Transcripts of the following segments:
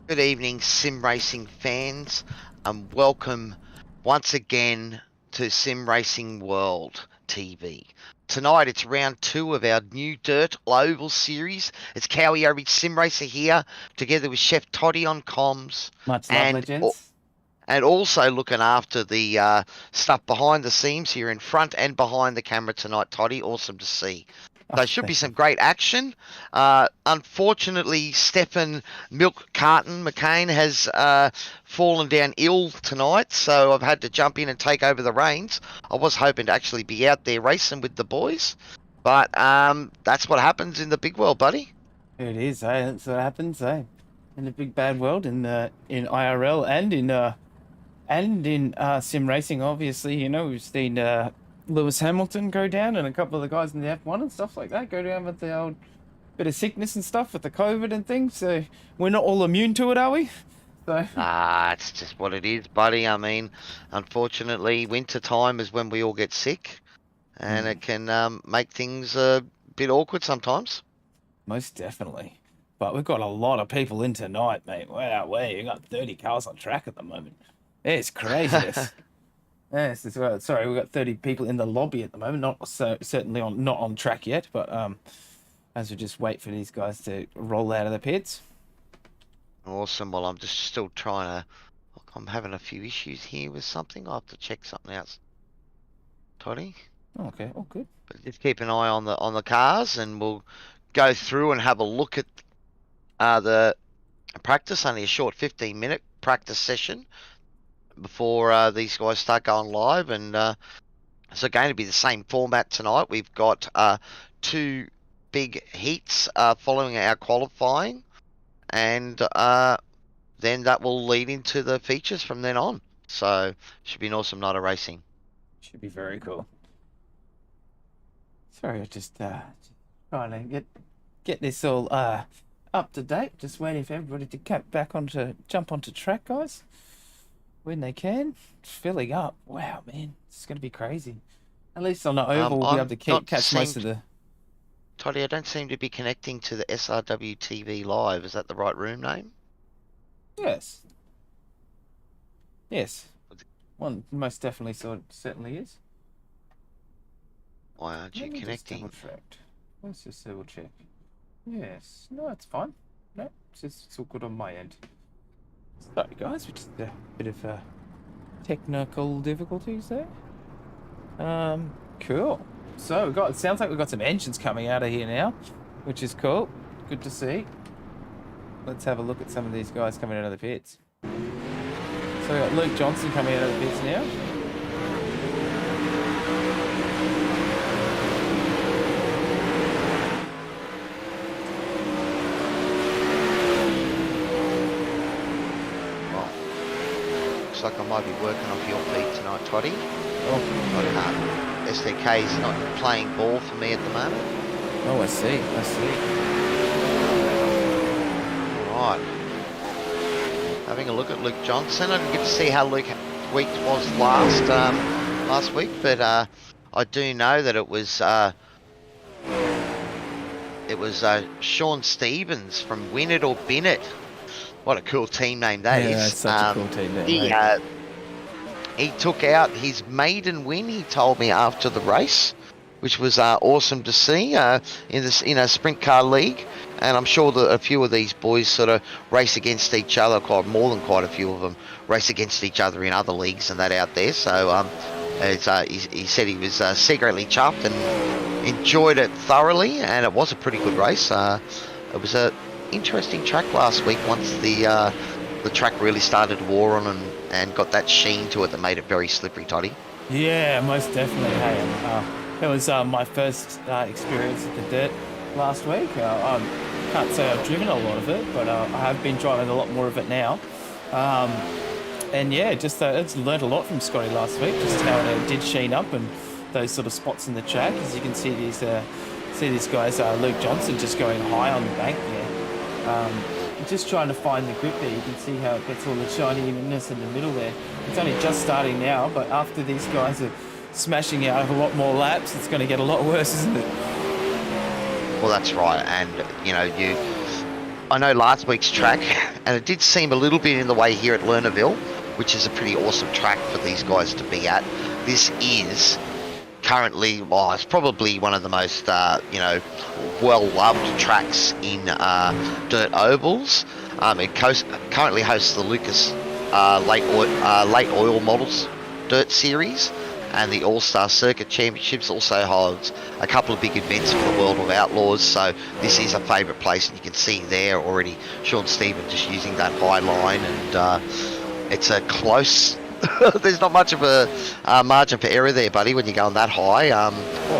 Good evening, sim racing fans, and welcome once again to Sim Racing World TV. Tonight it's round 2 of our new Dirt Oval series. It's Cowie Average Sim Racer here, together with Chef Toddy on comms, Much love, and legends. and also looking after the stuff behind the scenes here in front and behind the camera tonight, Toddy. Awesome to see. Oh, So should be thank you. some great action. Unfortunately, Stefan Milk Carton McCain has fallen down ill tonight, so I've had to jump in and take over the reins. I was hoping to actually be out there racing with the boys, but that's what happens in the big world, buddy. It is, eh? That's what happens, eh? In the big bad world, in IRL and in sim racing. Obviously, we've seen Lewis Hamilton go down, and a couple of the guys in the F1 and stuff like that go down with the old bit of sickness and stuff with the COVID and things. So we're not all immune to it, are we? So It's just what it is, buddy. I mean, unfortunately, winter time is when we all get sick, and it can make things a bit awkward sometimes. most definitely. But we've got a lot of people in tonight, mate. Wow, we got 30 cars on track at the moment. It's craziness. Yes, sorry, we've got 30 people in the lobby at the moment. Certainly not on track yet, but as we just wait for these guys to roll out of the pits. Awesome. Well, I'm just still trying to. Look, I'm having a few issues here with something. I'll have to check something out, Toddy. Okay, oh good. But just keep an eye on the cars, and we'll go through and have a look at the practice. Only a short 15-minute practice session before these guys start going live, and so going to be the same format tonight. We've got 2 big heats following our qualifying, and then that will lead into the features from then on. So should be an awesome night of racing. Should be very cool. Sorry, I just trying to get this all up to date. Just waiting for everybody to jump onto track, guys. When they can. It's filling up. Wow, man. It's going to be crazy. At least on the oval, we'll be able to catch most of the... Toddy, I don't seem to be connecting to the SRW TV Live. Is that the right room name? Yes. Yes. One most definitely certainly is. Why aren't you connecting? Let's just double check. Yes. No, it's fine. No, it's all good on my end. Sorry, guys. We just a bit of technical difficulties there. Cool. So it sounds like we've got some engines coming out of here now, which is cool. Good to see. Let's have a look at some of these guys coming out of the pits. So we've got Luke Johnson coming out of the pits now. Well, looks like I might be working off your feet tonight, Toddy. Oh, SDK is not playing ball for me at the moment. oh, I see. All right. Having a look at Luke Johnson. I didn't get to see how Luke's week was last week, but I do know that it was Sean Stevens from Win It or Bin It. What a cool team name that is. That's such a cool team name. He took out his maiden win, he told me, after the race, which was awesome to see in a sprint car league. And I'm sure that a few of these boys sort of race against each other, quite a few of them race against each other in other leagues and that out there. So he said he was secretly chuffed and enjoyed it thoroughly, and it was a pretty good race. It was an interesting track last week once the track really started to war on and got that sheen to it that made it very slippery, Toddy. Yeah, most definitely. Hey, it was my first experience at the dirt last week. I can't say I've driven a lot of it, but I have been driving a lot more of it now. And yeah, just it's learned a lot from Scotty last week, just how it did sheen up and those sort of spots in the track. As you can see, these guys, Luke Johnson just going high on the bank there. Just trying to find the grip there. You can see how it gets all the shininess in the middle there. It's only just starting now, but after these guys are smashing out a lot more laps, it's going to get a lot worse, isn't it? Well, that's right. And, I know last week's track and it did seem a little bit in the way here at Lernerville, which is a pretty awesome track for these guys to be at. This is currently, well, it's probably one of the most, you know, well-loved tracks in dirt ovals. It currently hosts the Lucas late oil models dirt series, and the All-Star Circuit Championships also holds a couple of big events for the World of Outlaws, so this is a favourite place, and you can see there already Sean Stephen just using that high line, and it's a close... There's not much of a margin for error there, buddy, when you're going that high.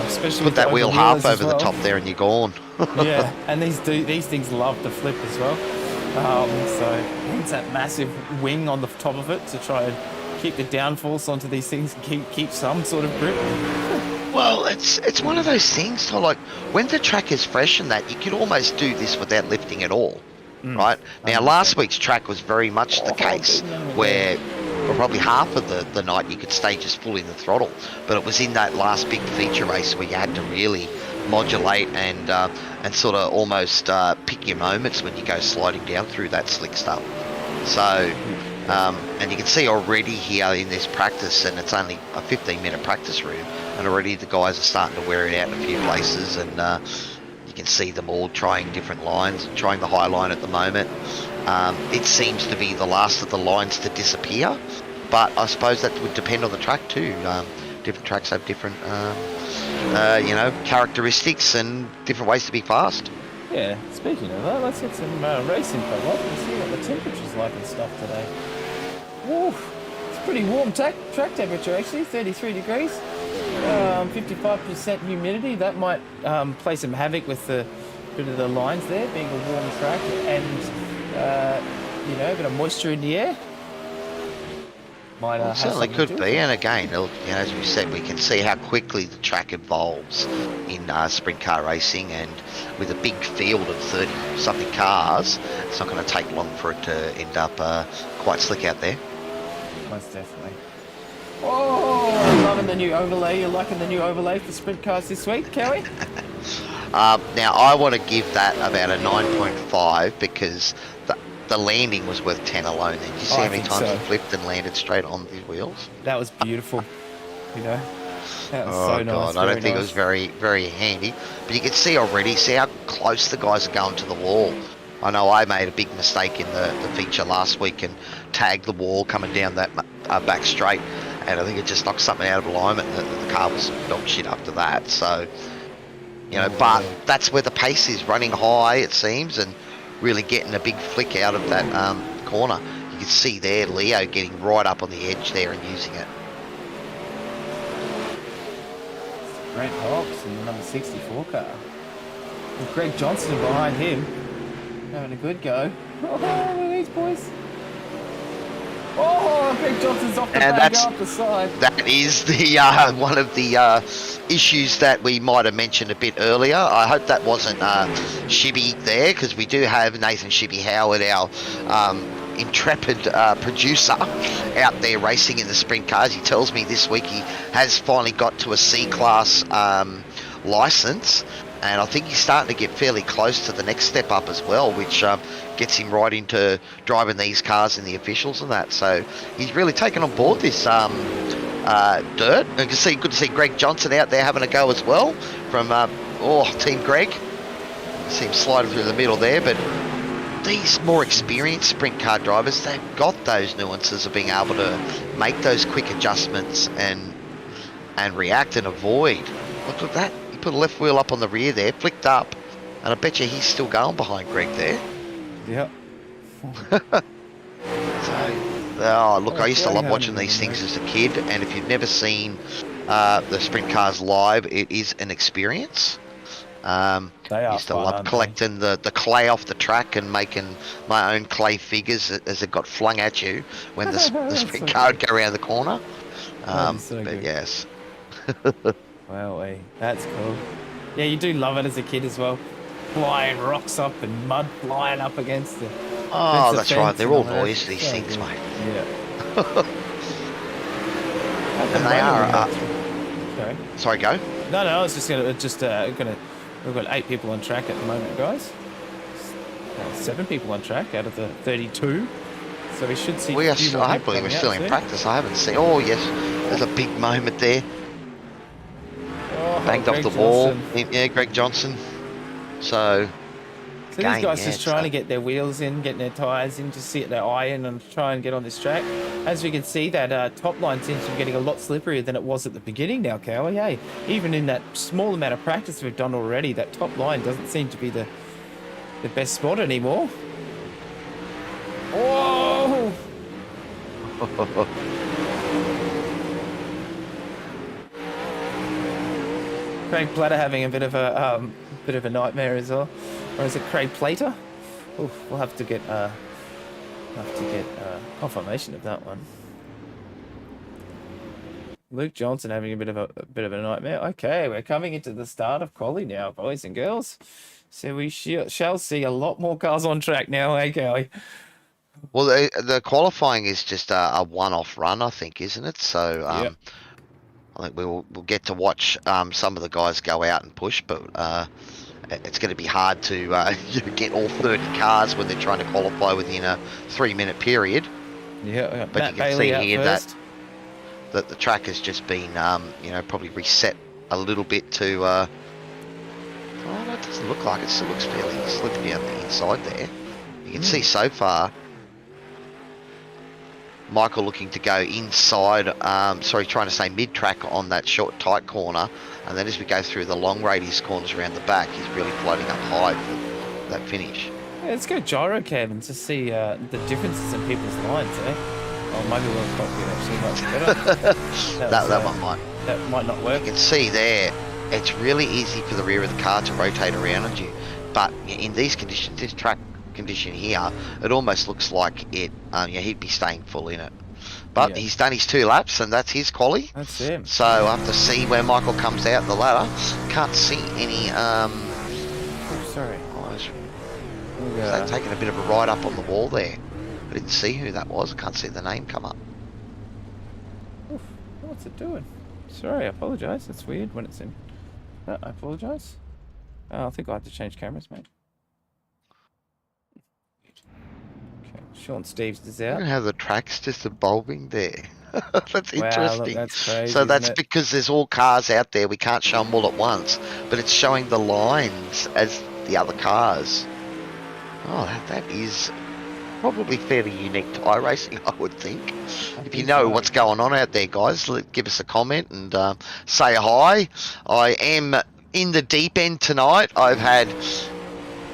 Especially put that wheel half over well. the top there and you're gone. Yeah, and these things love to flip as well. So it's that massive wing on the top of it to try and keep the downforce onto these things and keep some sort of grip. Well, it's one of those things, so like when the track is fresh and that, you could almost do this without lifting at all, right? Now, last week's track was very much the case where for probably half of the night you could stay just full in the throttle, but it was in that last big feature race where you had to really modulate and sort of almost pick your moments when you go sliding down through that slick stuff. So, and you can see already here in this practice, and it's only a 15-minute practice room, and already the guys are starting to wear it out in a few places, and you can see them all trying different lines, trying the high line at the moment. It seems to be the last of the lines to disappear, but I suppose that would depend on the track too. Different tracks have different, you know, characteristics and different ways to be fast. Yeah, speaking of that, let's get some racing fun. Let's see what the temperature's like and stuff today. Woo, it's pretty warm track temperature actually, 33 degrees. 55% humidity. That might play some havoc with the bit of the lines there, being a warm track, and you know, a bit of moisture in the air. Might, well, it certainly could be, and again, you know, as we said, we can see how quickly the track evolves in sprint car racing, and with a big field of 30-something cars, it's not going to take long for it to end up quite slick out there. Most definitely. Oh, I'm loving the new overlay. You're liking the new overlay for sprint cars this week, Kelly? Now, I want to give that about a 9.5 because the landing was worth 10 alone. Did you see how many times it flipped and landed straight on these wheels? That was beautiful, you know. That was so nice. God, I don't think it was very, very handy. But you can see already, see how close the guys are going to the wall. I know I made a big mistake in the feature last week and tagged the wall coming down that back straight, and I think it just knocked something out of alignment, and the car was dog shit after that. So, you know, but that's where the pace is, running high, it seems, and really getting a big flick out of that corner. You can see there Leo getting right up on the edge there and using it. Grant Hobbs in the number 64 car. With Greg Johnson behind him, having a good go. Oh, look at these boys. Oh, Greg Johnson's off the back, off the side. That is the one of the issues that we might have mentioned a bit earlier. I hope that wasn't Shibby there, because we do have Nathan Shibby Howard, our intrepid producer, out there racing in the sprint cars. He tells me this week he has finally got to a C-class license, and I think he's starting to get fairly close to the next step up as well, which gets him right into driving these cars in the officials and that. So he's really taken on board this dirt. And good to see Greg Johnson out there having a go as well from Team Greg. See him sliding through the middle there, but these more experienced sprint car drivers, they've got those nuances of being able to make those quick adjustments and react and avoid. Look at that. He put a left wheel up on the rear there, flicked up, and I bet you he's still going behind Greg there. Yep. I used to love watching these things as a kid, and if you've never seen the sprint cars live, it is an experience. I used to love collecting the clay off the track and making my own clay figures as it got flung at you when the sprint car would go around the corner. But yes. Wow, that's cool. Yeah, you do love it as a kid as well. Flying rocks up and mud flying up against the... Oh, that's right. They're all noise, these things, mate. Yeah. And they are... Sorry. Sorry, go. No, I was just gonna... We've got 8 people on track at the moment, guys. 7 people on track out of the 32. So we should see. We are. a few more I people believe we're coming still out in soon. practice. I haven't seen. Oh yes, there's a big moment there. Oh, Banged off Greg the wall. Johnson. Yeah, Greg Johnson. So So these guys yeah, just trying to get their wheels in, getting their tyres in, just sit their eye in and try and get on this track. As we can see, that top line seems to be getting a lot slipperier than it was at the beginning now, Cowie. Hey, even in that small amount of practice we've done already, that top line doesn't seem to be the best spot anymore. Whoa! Craig Platter having a bit of a nightmare as well, or is it Craig Plater? Oof, we'll have to get confirmation of that one. Luke Johnson having a bit of a nightmare. Okay, we're coming into the start of quali now, boys and girls. So we shall see a lot more cars on track now, eh, Cowie? Well, the qualifying is just a one-off run, I think, isn't it? So Yep. I think we'll get to watch some of the guys go out and push, but it's going to be hard to get all 30 cars when they're trying to qualify within a 3-minute period. Yeah, but Matt you can Bailey see out here first. that the track has just been probably reset a little bit to. Oh, no, it doesn't look like it. Still looks fairly slippery on the inside there. You can see so far. Michael looking to go inside, trying to say mid-track on that short, tight corner. And then as we go through the long radius corners around the back, he's really floating up high for that finish. Yeah, let's go gyro cam and just see the differences in people's lines, eh? Oh, maybe we'll copy it actually much better. that one might. That might not work. You can see there, it's really easy for the rear of the car to rotate around on you. But in these conditions, this track condition here, it almost looks like it. He'd be staying full in it. But he's done his 2 laps, and that's his quali. That's him. So I have to see where Michael comes out the ladder. Can't see any. Oh, sorry. They've taken a bit of a ride up on the wall there. I didn't see who that was. I can't see the name come up. Oof, what's it doing? Sorry, I apologise. It's weird when it's in. I apologise. I think I have to change cameras, mate. Okay, Sean Steves is out. Look at how the track's just evolving there. That's interesting. Look, that's crazy, so that's isn't it? because there's all cars out there. We can't show them all at once, but it's showing the lines as the other cars. Oh, that is probably fairly unique to iRacing, I would think. If you know what's going on out there, guys, give us a comment and say hi. I am in the deep end tonight. I've had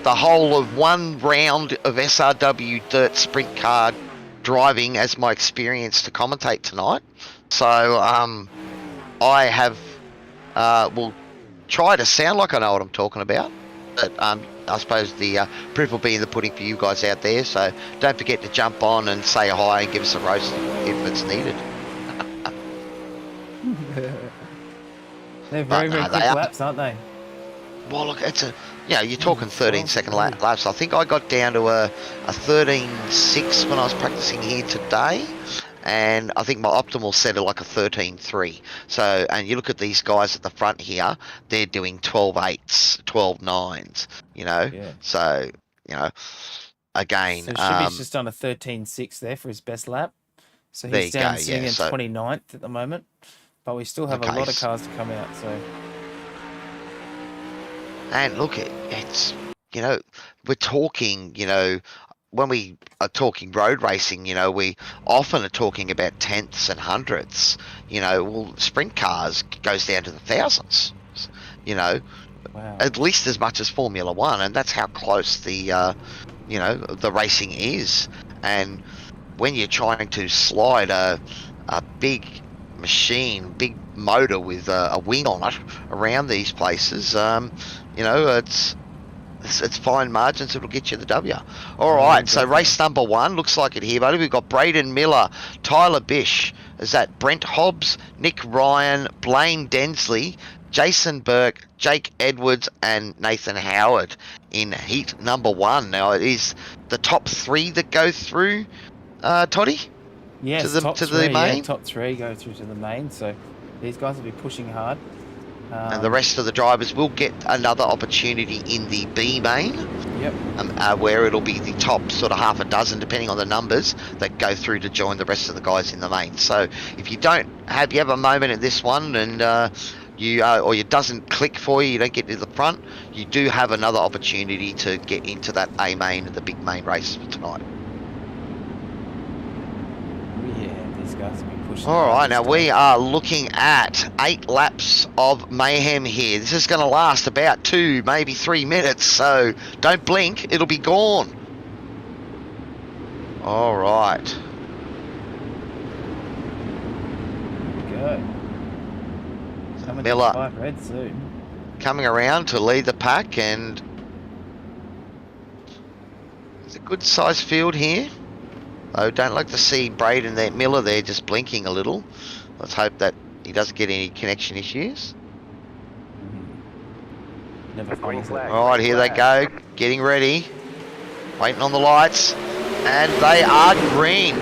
the whole of 1 round of SRW dirt sprint car driving as my experience to commentate tonight. So I have will try to sound like I know what I'm talking about. But I suppose the proof will be in the pudding for you guys out there. So don't forget to jump on and say hi and give us a roast if it's needed. They're very quick laps, aren't they? Well, look, it's you're talking 13-second laps. I think I got down to a 13.6 when I was practicing here today. And I think my optimal set are like a 13.3. So, and you look at these guys at the front here, they're doing 12.8s, 12.9s, Yeah. So, again. So Shibby's just done a 13.6 there for his best lap. So he's down sitting in 29th at the moment. But we still have a lot of cars to come out, so. And look, it's, we're talking, when we are talking road racing, we often are talking about tenths and hundredths. Well, sprint cars goes down to the thousands. Wow. At least as much as Formula One, and that's how close the the racing is. And when you're trying to slide a big machine, big motor with a wing on it around these places, it's fine margins. It'll get you the W. All right, so race number 1 looks like it here, buddy. We've got Braden Miller, Tyler Bish. Is that Brent Hobbs, Nick Ryan, Blaine Densley, Jason Burke, Jake Edwards, and Nathan Howard in heat number 1. Now it is the top 3 that go through, Toddy. Yes, to the main. Yeah, top 3 go through to the main. So these guys will be pushing hard. And the rest of the drivers will get another opportunity in the B main. Yep. Where it'll be the top sort of half a dozen, depending on the numbers, that go through to join the rest of the guys in the main. So if you have a moment in this one and or it doesn't click for you, you don't get to the front, you do have another opportunity to get into that A main, the big main race for tonight. Yeah, these guys have been pushing. All right, now we are looking at 8 laps of mayhem here. This is going to last about 2, maybe 3 minutes, so don't blink, it'll be gone. All right. Go. Miller 5 red soon. coming around to lead the pack, and it's a good sized field here. I don't like to see Braden there, Miller there, just blinking a little. Let's hope that he doesn't get any connection issues. Never finds it. All right, here they go, getting ready, waiting on the lights, and they are green.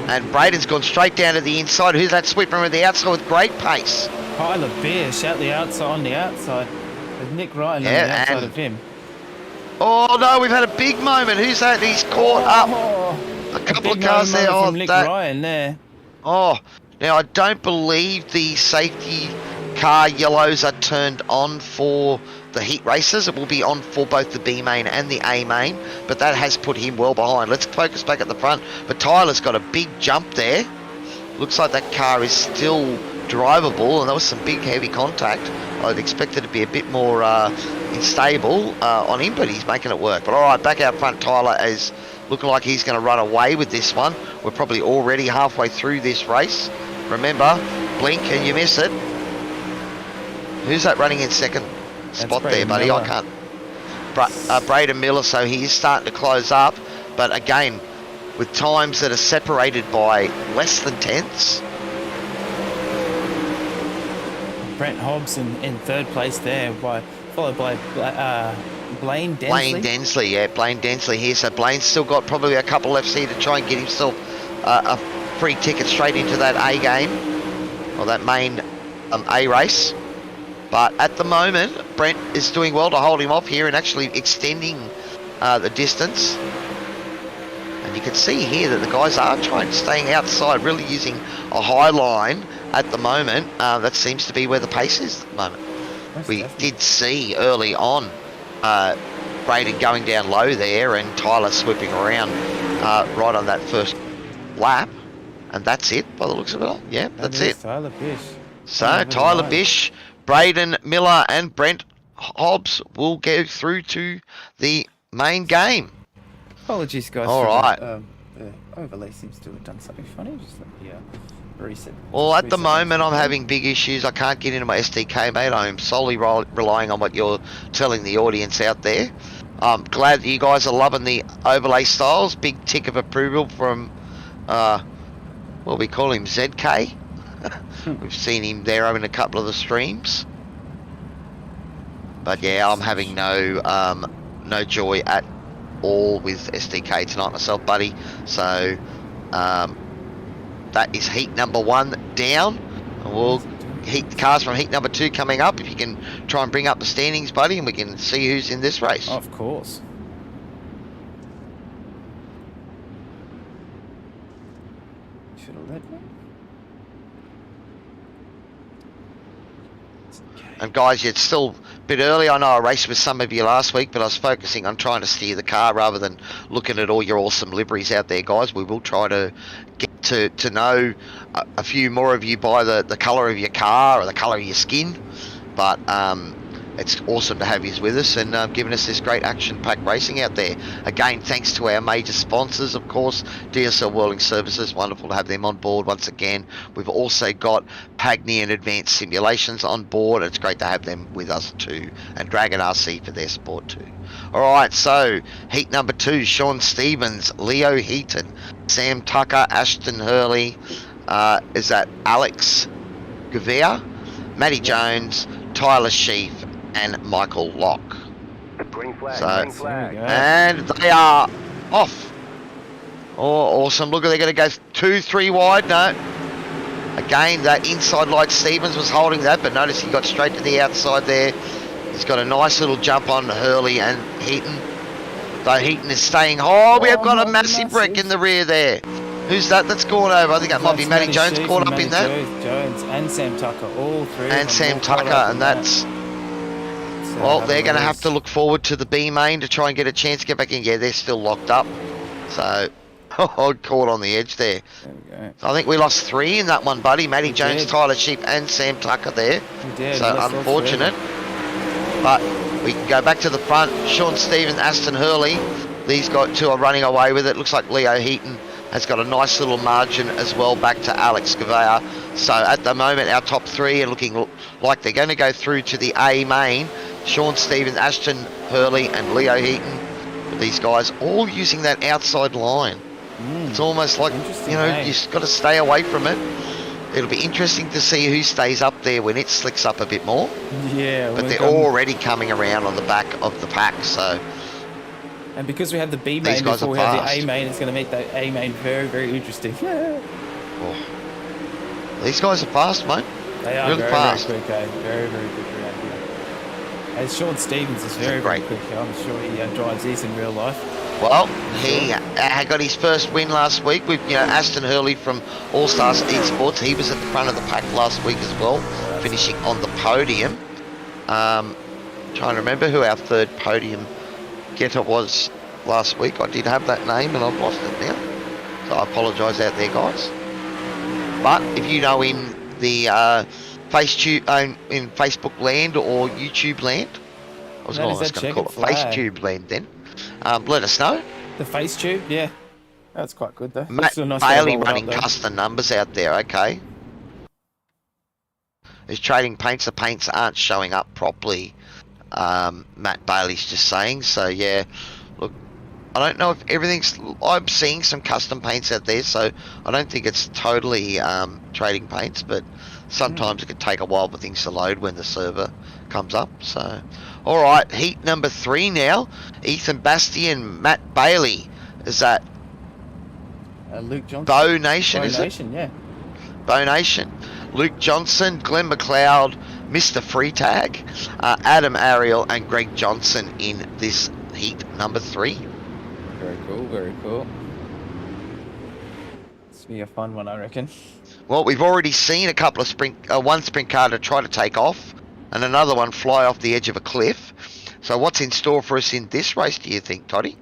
And Braden's gone straight down to the inside. Who's that sweep from the outside with great pace? Tyler Bish out the outside, on the outside, with Nick Ryan on the outside of him. Oh no, we've had a big moment. Who's that? He's caught up. A couple of cars there. From Nick Ryan there. Oh, now I don't believe the safety car yellows are turned on for the heat races. It will be on for both the B main and the A main, but that has put him well behind. Let's focus back at the front. But Tyler's got a big jump there. Looks like that car is still drivable, and there was some big heavy contact. I'd expect it to be a bit more unstable on him, but he's making it work. But all right, back out front, Tyler is looking like he's going to run away with this one. We're probably already halfway through this race. Remember, blink and you miss it. Who's that running in second spot there, buddy? Miller. I can't. Braden Miller, so he is starting to close up, but again, with times that are separated by less than tenths. Brent Hobbs in third place there, followed by Blaine Densley. Blaine Densley, yeah, Blaine Densley here. So Blaine's still got probably a couple left here to try and get himself a free ticket straight into that A game, or that main A race. But at the moment, Brent is doing well to hold him off here and actually extending the distance. And you can see here that the guys are staying outside, really using a high line at the moment. That seems to be where the pace is at the moment. We did see early on Braden going down low there and Tyler swooping around right on that first lap. And that's it by the looks of it all. Yeah, that's it. Tyler Bish. So Tyler Bish, Braden Miller and Brent Hobbs will go through to the main game. Apologies, guys. All right. The overlay seems to have done something funny. Just let me reset. Well, at the moment, I'm having big issues. I can't get into my SDK, mate. I'm solely relying on what you're telling the audience out there. I'm glad that you guys are loving the overlay styles. Big tick of approval from, well, we call him ZK. We've seen him there in a couple of the streams. But yeah, I'm having no joy at all with SDK tonight myself, buddy. So that is heat number 1 down, and we'll heat the cars from heat number 2 coming up. If you can try and bring up the standings, buddy, and we can see who's in this race. Of course. Should have let me. And guys, it's still a bit early. I know I raced with some of you last week, but I was focusing on trying to steer the car rather than looking at all your awesome liveries out there, guys. We will try to get to know a few more of you by the colour of your car or the colour of your skin. But it's awesome to have you with us and giving us this great action-packed racing out there. Again, thanks to our major sponsors, of course, DSL Welding Services. Wonderful to have them on board once again. We've also got Pagnian Advanced Simulations on board. It's great to have them with us too. And Dragon RC for their support too. Alright, so heat number 2, Sean Stevens, Leo Heaton, Sam Tucker, Ashton Hurley, is that Alex Gavia, Matty Jones, Tyler Sheaf, and Michael Locke. Green flag, So, green flag. and they are off. Oh, awesome. Look, they're going to go 2-3 wide. No. Again, that inside light Stevens was holding that, but notice he got straight to the outside there. He's got a nice little jump on Hurley and Heaton. Though Heaton is staying. Oh, we have got a massive wreck in the rear there. Who's that that's gone over? I think that might be Matty Jones caught up in that. Jones and Sam Tucker, all three. And Sam Tucker, and that's... Well, they're going to have to look forward to the B main to try and get a chance to get back in. Yeah, they're still locked up. So, caught on the edge there. There we go. So I think we lost 3 in that one, buddy. Matty Jones, Tyler Sheep, and Sam Tucker there. We did. So unfortunate. But we can go back to the front. Sean Stevens, Aston Hurley. These guys 2 are running away with it. Looks like Leo Heaton has got a nice little margin as well back to Alex Gavea. So at the moment, our top 3 are looking like they're going to go through to the A main. Sean Stevens, Ashton Hurley, and Leo Heaton. These guys all using that outside line. It's almost like, you know, you've got to stay away from it. It'll be interesting to see who stays up there when it slicks up a bit more. Yeah. But they're already coming around on the back of the pack, so... And because we have the B main before we have the A main, it's going to make that A main very, very interesting. Oh. These guys are fast, mate. They are really very, fast. Very quick, very, very quick around here. And Sean Stevens is very, very quick. I'm sure he drives these in real life. Well, he got his first win last week with, you know, Aston Hurley from All Stars Esports. He was at the front of the pack last week as well, finishing on the podium. Trying to remember who our 3rd podium getter was last week. I did have that name and I've lost it now, so I apologise out there, guys. But if you know in the in Facebook land or YouTube land, I was going to call it FaceTube land then. Let us know. The FaceTube, yeah, that's quite good though. Matt Bailey running custom numbers out there. Okay, there's trading paints. The paints aren't showing up properly. Matt Bailey's just saying. So yeah, look, I don't know if everything's... I'm seeing some custom paints out there, so I don't think it's totally trading paints, but sometimes it can take a while for things to load when the server comes up. So alright, heat number 3 now. Ethan Bastian, Matt Bailey. Is that Luke Johnson? Bow Nation, is it? Bow Nation, yeah. Bow Nation. Luke Johnson, Glenn McLeod, Mr. Freetag, Adam Ariel, and Greg Johnson in this heat number 3. Very cool, very cool. This will be a fun one, I reckon. Well, we've already seen a couple of one sprint car to try to take off, and another one fly off the edge of a cliff. So what's in store for us in this race, do you think, Toddy?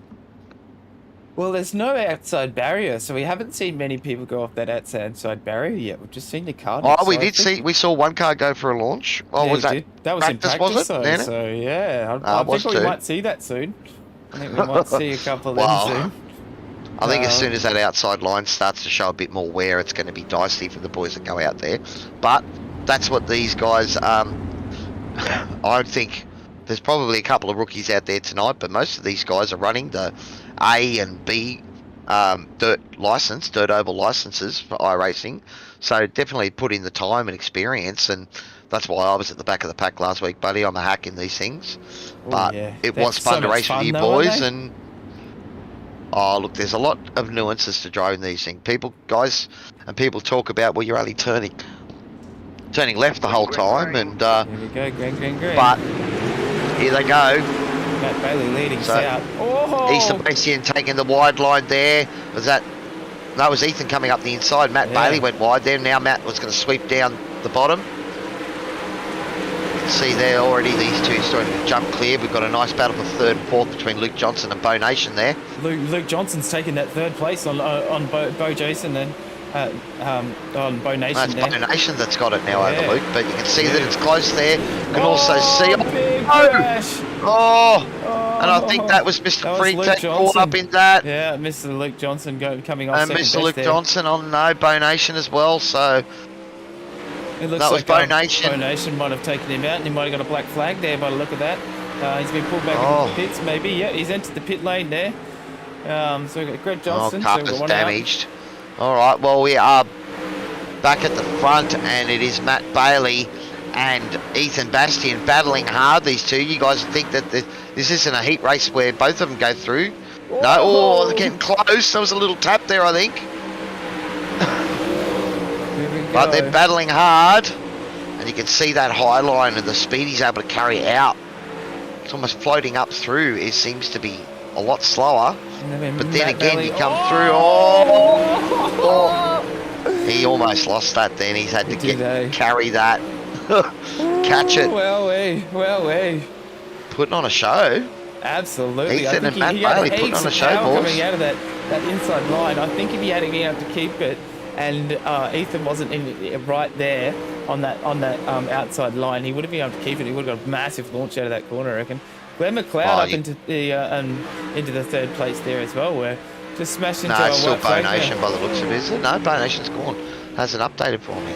Well, there's no outside barrier, so we haven't seen many people go off that outside barrier yet. We've just seen the car. Oh, we saw one car go for a launch. Oh, yeah, was that? That was practice, in practice, though. So yeah, I think we might see that soon. I think we might see a couple of them soon. I think as soon as that outside line starts to show a bit more wear, it's going to be dicey for the boys that go out there. But that's what these guys... I think there's probably a couple of rookies out there tonight, but most of these guys are running the A and B dirt oval licenses for iRacing. So definitely put in the time and experience, and that's why I was at the back of the pack last week, buddy. I'm a hack in these things. But it was fun to race with you boys, and... Oh, look, there's a lot of nuances to driving these things. People talk about, well, you're only turning left the whole time, and here we go, green. But here they go. Matt Bailey leading out. Oh! Ethan Bastian taking the wide line there. That was Ethan coming up the inside. Matt Bailey went wide there. Now Matt was going to sweep down the bottom. See there already, these two starting to jump clear. We've got a nice battle for 3rd and 4th between Luke Johnson and Bow Nation there. Luke Johnson's taking that 3rd place on Bo Jason and on Bow Nation. It's Bow Nation that's got it now over Luke, but you can see that it's close there. You can also see... Big crash. And I think that was Mr. Freetag caught up in that. Yeah, Mr. Luke Johnson coming off and Mr. Luke Johnson on Bow Nation as well, so... It looks that was like Bow Nation. Bow Nation might have taken him out, and he might have got a black flag there by the look of that. He's been pulled back into the pits, maybe. Yeah, he's entered the pit lane there. So we've got Greg Johnson. Carcass damaged. All right, well, we are back at the front, and it is Matt Bailey and Ethan Bastian battling hard, these two. You guys think that this isn't a heat race where both of them go through? Whoa. No, they're getting close. There was a little tap there, I think. Here we But they're battling hard. And you can see that high line and the speed he's able to carry out. It's almost floating up through. It seems to be a lot slower. But then again, you come through. He almost lost that then. He's had to carry that. Catch it. Well, putting on a show. Absolutely. Ethan and Matt Bailey putting on a show, boys. Coming out of that inside line. I think if he had been able to keep it, and Ethan wasn't right there on that outside line, he would have been able to keep it. He would have got a massive launch out of that corner, I reckon. Glenn McLeod up into the third place there as well, where just smashed into it's still Bow Nation by the looks of it, is it? No, Bow Nation's gone. Hasn't updated for me.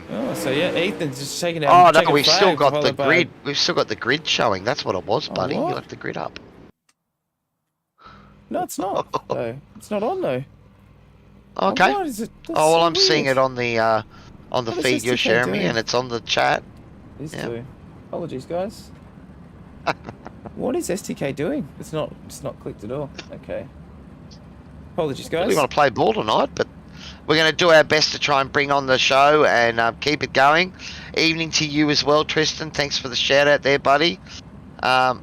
Oh, so yeah, Ethan's just taking out. Oh no, we've still got the grid. We've still got the grid showing. That's what it was, buddy. You left the grid up. No, it's not. though. It's not on though. Okay. Oh, is it? Oh well, I'm seeing it on the feed you're sharing me, and it's on the chat. It is too. Apologies, guys. What is STK doing? It's not clicked at all. Okay. Apologies, guys. We want to play ball tonight, but we're going to do our best to try and bring on the show and keep it going. Evening to you as well, Tristan. Thanks for the shout out there, buddy. And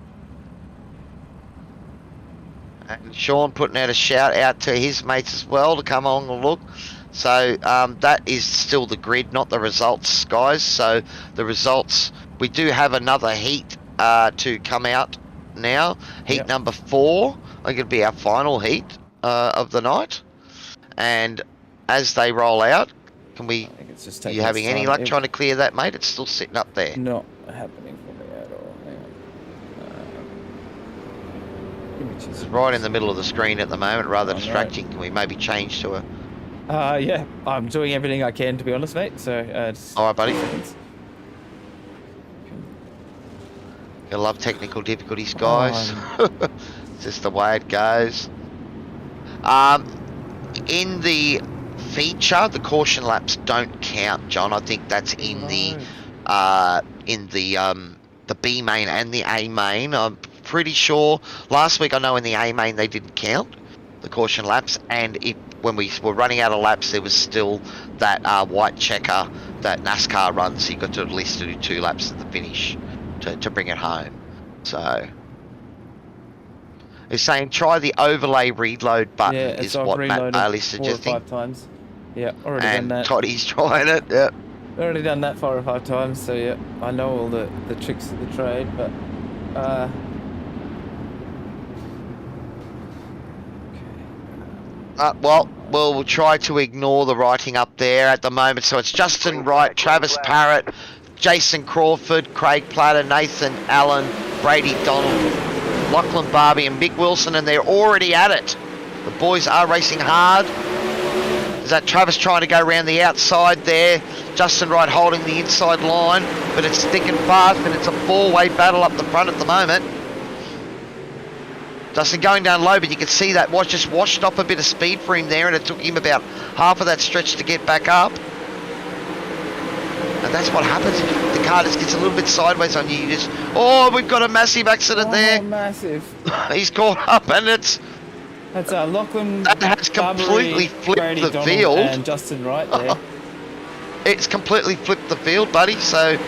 Sean putting out a shout out to his mates as well to come along and look. So that is still the grid, not the results, guys. So the results, we do have another heat to come out now. Heat number 4. I think it'll be our final heat of the night. And as they roll out, can we? Are you having any luck trying to clear that, mate? It's still sitting up there. Not happening for me at all. Hang on. It's right in the middle of the screen at the moment, rather distracting. Can we maybe change to a? Yeah, I'm doing everything I can, to be honest, mate. So just all right, buddy. You love technical difficulties, guys. It's just the way it goes. In the feature, the caution laps don't count, John. I think that's in the B main and the A main. I'm pretty sure last week I know in the A main they didn't count the caution laps, and when we were running out of laps, there was still that white checker that NASCAR runs. So you got to at least do 2 laps at the finish to bring it home. So he's saying try the overlay reload button is what Matt Bailey suggesting. 4 or 5 times. Yeah, already done that. And Toddy's trying it. Yeah. Already done that 4 or 5 times. So yeah, I know all the tricks of the trade, but. Well, we'll try to ignore the writing up there at the moment. So it's Justin Wright, Travis Parrott, Jason Crawford, Craig Platter, Nathan Allen, Brady Donald, Lachlan Barbie and Mick Wilson, and they're already at it. The boys are racing hard. Is that Travis trying to go around the outside there? Justin Wright holding the inside line, but it's thick and fast, and it's a 4-way battle up the front at the moment. Justin going down low, but you can see that just washed off a bit of speed for him there, and it took him about half of that stretch to get back up. And that's what happens. The car just gets a little bit sideways on you. We've got a massive accident there. Massive. He's caught up, and that's Lachlan. That has completely flipped Brady the Donald field. And Justin Wright there. It's completely flipped the field, buddy. So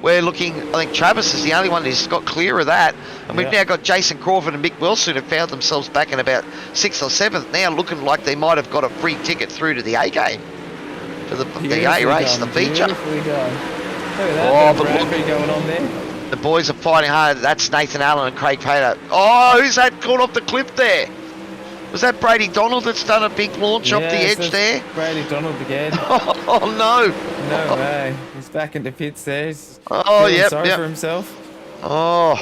we're looking. I think Travis is the only one who's got clear of that, and we've now got Jason Crawford and Mick Wilson who found themselves back in about 6th or 7th. Now looking like they might have got a free ticket through to the A game. To the A race, the feature. Beautifully done. Look at that Bradbury going on there. The boys are fighting hard. That's Nathan Allen and Craig Pater. Oh, who's that caught off the cliff there? Was that Brady Donald that's done a big launch off the edge there? Brady Donald again. Oh no. No way. He's back into pits there. He's sorry for himself. Oh.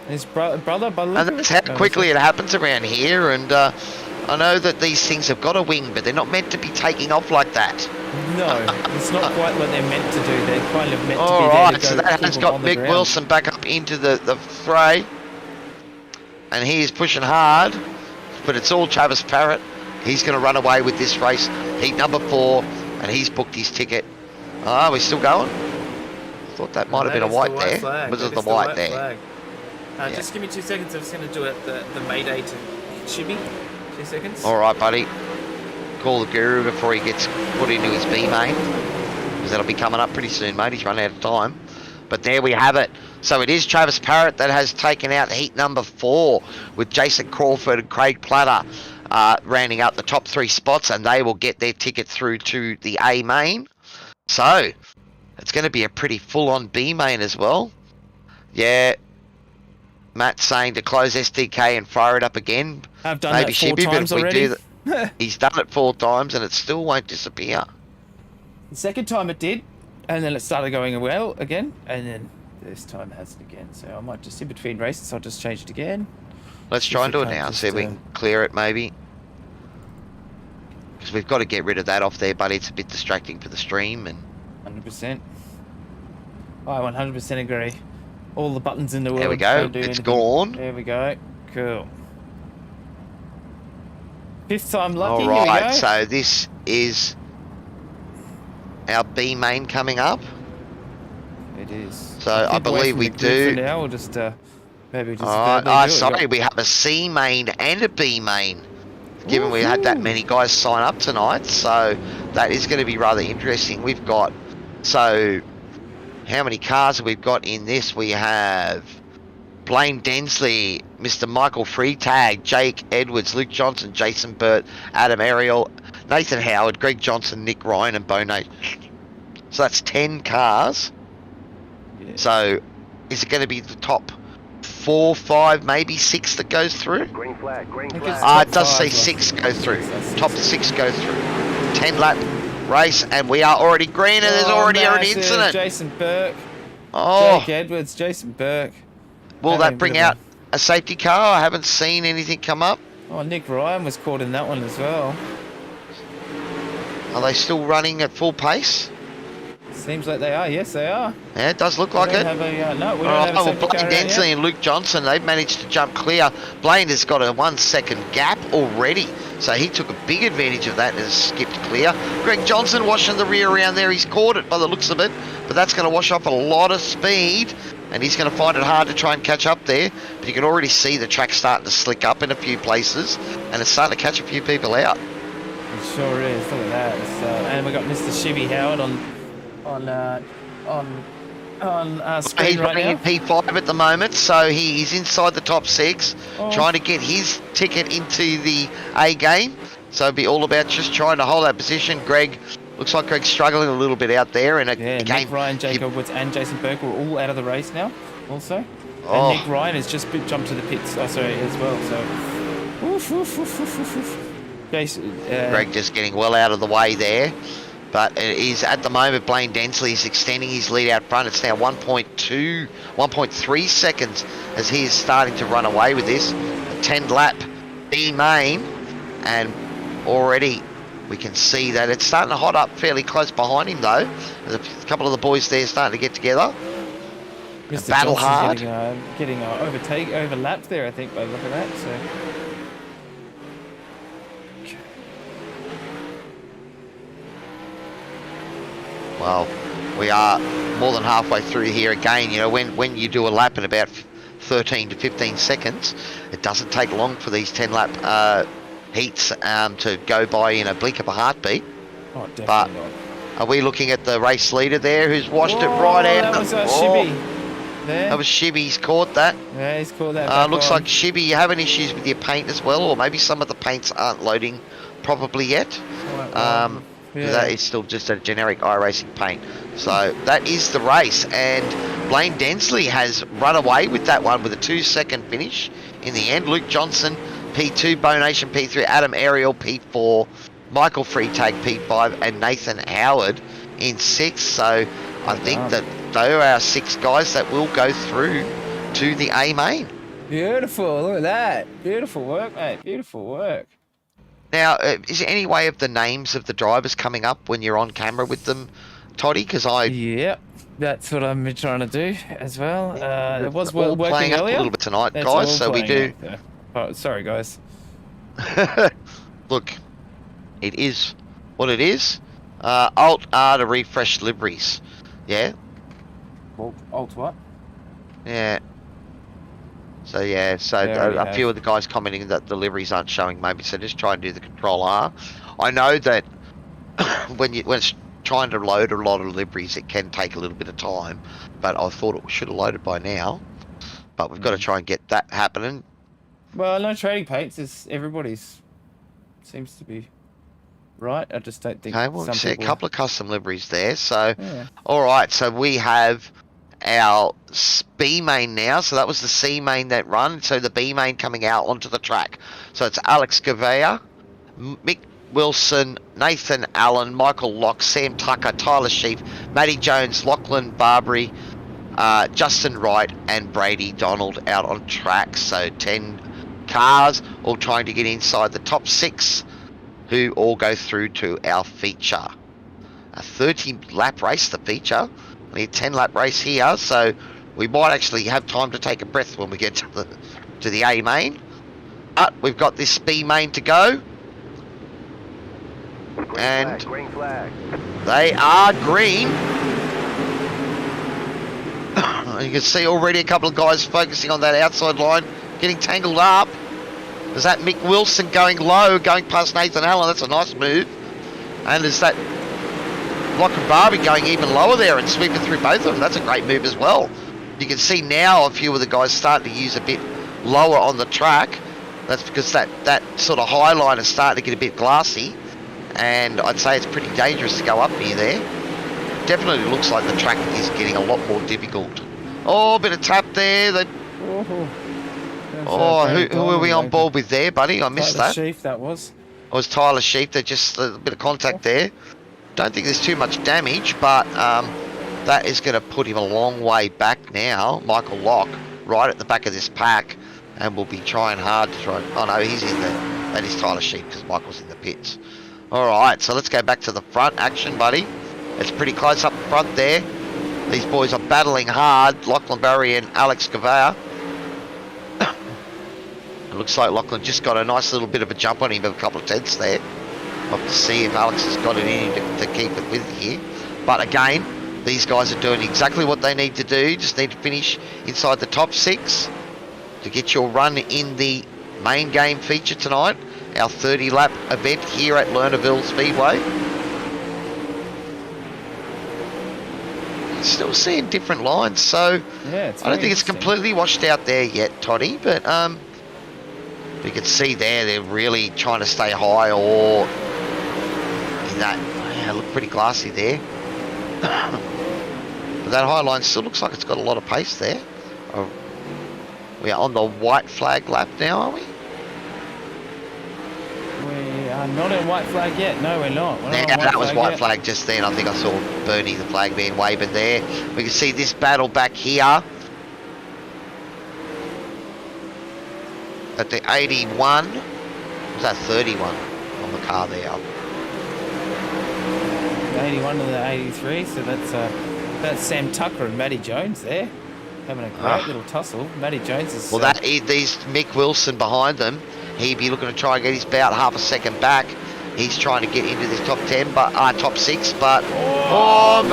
His brother. And that's how quickly it happens around here. And I know that these things have got a wing, but they're not meant to be taking off like that. No, it's not quite what they're meant to do. They're kind of meant to be there Alright, to so go that has got Mick ground. Wilson back up into the fray. And he is pushing hard. But it's all Travis Parrott. He's going to run away with this race. Heat number 4. And he's booked his ticket. Oh, we're still going? I thought that might have been a white there. Flag. Was it the white there? Flag. Just give me 2 seconds. I'm just going to do it the Mayday to shimmy. 2 seconds. Alright, buddy. call the guru before he gets put into his B main, because that'll be coming up pretty soon, mate. He's running out of time. But there we have it. So it is Travis Parrott that has taken out heat number 4, with Jason Crawford and Craig Platter rounding up the top 3 spots, and they will get their ticket through to the A main. So it's going to be a pretty full-on B main as well. Yeah. Matt's saying to close SDK and fire it up again. I've done Maybe that 4 Shibby, times already. He's done it 4 times and it still won't disappear. The second time it did, and then it started going well again, and then this time it hasn't again. So I might just, in between races, I'll just change it again. Let's try and do it now. See if we can clear it maybe. Because we've got to get rid of that off there, but it's a bit distracting for the stream. And 100%. I 100% agree. All the buttons in the world. There we go. It's gone. There we go. Cool. 5th time lucky. All right. Here we go. So this is our B main coming up. It is. So I believe we do. For now, we'll just maybe just. Sorry, we have a C main and a B main. Given we had that many guys sign up tonight, so that is going to be rather interesting. We've got how many cars have we got in this? We have Blaine Densley, Mr. Michael Freetag, Jake Edwards, Luke Johnson, Jason Burt, Adam Ariel, Nathan Howard, Greg Johnson, Nick Ryan, and Bo Nate. So that's 10 cars. Yeah. So is it going to be the top 4, 5, maybe 6 that goes through? Green flag, green flag. It does say 6 go through. Top 6 go through. 10 lap race, and we are already green, and there's already an incident. Jason Burke. Oh, Jake Edwards, Jason Burke. will that bring out a safety car? I haven't seen anything come up. Oh, Nick Ryan was caught in that one as well. Are they still running at full pace? Seems like they are. Yes, they are. Yeah, it does look like it. No, we don't All have a right, safety car Blaine around Densley yet. and Luke Johnson, they've managed to jump clear. Blaine has got a 1 second gap already, so he took a big advantage of that and has skipped clear. Greg Johnson washing the rear around there. He's caught it by the looks of it, but that's going to wash off a lot of speed, and he's going to find it hard to try and catch up there. But you can already see the track starting to slick up in a few places, and it's starting to catch a few people out. It sure is. Look at that. And we got Mr. Shibby Howard on screen He's right running now. in P5 at the moment, so he is inside the top 6, Oh. trying to get his ticket into the A game. So it'll be all about just trying to hold that position. Looks like Greg's struggling a little bit out there. And Yeah, again, Nick Ryan, Jacob Woods, and Jason Burke were all out of the race now, also. Oh. And Nick Ryan has just jumped to the pits. Oh, sorry, as well. So, oof, oof, oof, oof, oof, oof. Jason, Greg just getting well out of the way there. But it is at the moment, Blaine Densley is extending his lead out front. It's now 1.3 seconds as he is starting to run away with this. A 10 lap B main, and already we can see that it's starting to hot up fairly close behind him though. There's a couple of the boys there starting to get together. Mr. Battle Johnson's hard. getting overlapped there, I think, by the look of that. So. Well, we are more than halfway through here again. You know, when you do a lap in about 13 to 15 seconds, it doesn't take long for these 10 lap heats to go by in a blink of a heartbeat. Oh, definitely But not. are we looking at the race leader there who's washed it right out? That was Shibby. There. That was Shibby. He's caught that. Yeah, he's caught that. Looks like Shibby, you're having issues with your paint as well, or maybe some of the paints aren't loading properly yet. That is still just a generic iRacing paint. So that is the race, and Blaine Densley has run away with that one with a 2-second finish in the end. Luke Johnson P2, Bo Nation P3, Adam Ariel P4, Michael Freetag P5, and Nathan Howard in 6. So I think that they are our 6 guys that will go through to the A main. Beautiful. Look at that. Beautiful work, mate. Beautiful work. Now, is there any way of the names of the drivers coming up when you're on camera with them, Toddy? Because Yep, that's what I'm trying to do as well. It was all working playing up a earlier. little bit tonight, It's guys. all So we playing do. up, yeah. Oh, sorry, guys. Look, it is what it is. Alt R to refresh liveries. Yeah, Alt what? yeah. So yeah, so There we a have. few of the guys commenting that the liveries aren't showing maybe, so just try and do the Control R. I know that when it's trying to load a lot of liveries, it can take a little bit of time. But I thought it should have loaded by now. But we've got to try and get that happening. Well, no trading paints. Everybody's seems to be right. I just don't think. Okay, well, we see a couple of custom liveries there. So, yeah. All right. So we have our B main now. So that was the C main that run. So the B main coming out onto the track. So it's Alex Gavea, Mick Wilson, Nathan Allen, Michael Locke, Sam Tucker, Tyler Sheep, Matty Jones, Lachlan Barbary, Justin Wright, and Brady Donald out on track. So 10 cars all trying to get inside the top 6, who all go through to our feature. A 30-lap race, the feature. Only a 10-lap race here, so we might actually have time to take a breath when we get to the A main. But we've got this B main to go. Green flag. They are green. You can see already a couple of guys focusing on that outside line, getting tangled up. There's that Mick Wilson going low, going past Nathan Allen. That's a nice move. And there's that Lachlan Barbie going even lower there and sweeping through both of them. That's a great move as well. You can see now a few of the guys starting to use a bit lower on the track. That's because that sort of high line is starting to get a bit glassy. And I'd say it's pretty dangerous to go up near there. Definitely looks like the track is getting a lot more difficult. Oh, a bit of tap there. Who are we on board with there, buddy? I missed that. Sheep, that was. It was Tyler Sheep. There's just a bit of contact there. Don't think there's too much damage, but that is going to put him a long way back now. Michael Locke right at the back of this pack, and will be trying hard to try. Oh no, he's in there. That is Tyler Sheep because Michael's in the pits. All right, so let's go back to the front action, buddy. It's pretty close up front there. These boys are battling hard. Lachlan Barry and Alex Gavea. It looks like Lachlan just got a nice little bit of a jump on him of a couple of tenths there. We'll have to see if Alex has got it in him to keep it with here. But again, these guys are doing exactly what they need to do. Just need to finish inside the top 6 to get your run in the main game feature tonight. Our 30-lap event here at Lernerville Speedway. Still seeing different lines, so yeah, I don't think it's completely washed out there yet, Toddy, but you can see there they're really trying to stay high or in that. Yeah, look pretty glassy there. But that high line still looks like it's got a lot of pace there. We are on the white flag lap now, are we? We are not in white flag yet. No, we're not. Yeah, that was white flag just then. I think I saw Bernie the flag man waving there. We can see this battle back here at the 81. Was that 31 on the car there? The 81 to the 83. So that's Sam Tucker and Matty Jones there having a great little tussle. Matty Jones is well. These Mick Wilson behind them. He'd be looking to try and get his bout half a second back. He's trying to get into this top 10, but top 6. But oh,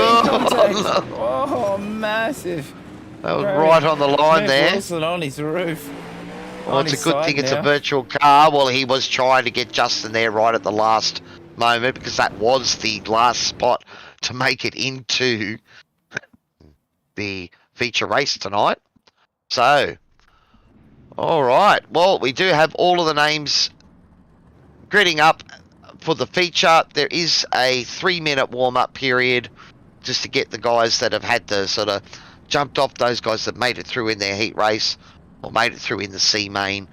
massive! That was right on the line there. Wilson on his roof. Well, it's a good thing it's a virtual car. Well, he was trying to get Justin there right at the last moment because that was the last spot to make it into the feature race tonight. So. All right. Well, we do have all of the names gridding up for the feature. There is a 3-minute warm-up period just to get the guys that have had to sort of jumped off, those guys that made it through in their heat race or made it through in the C main.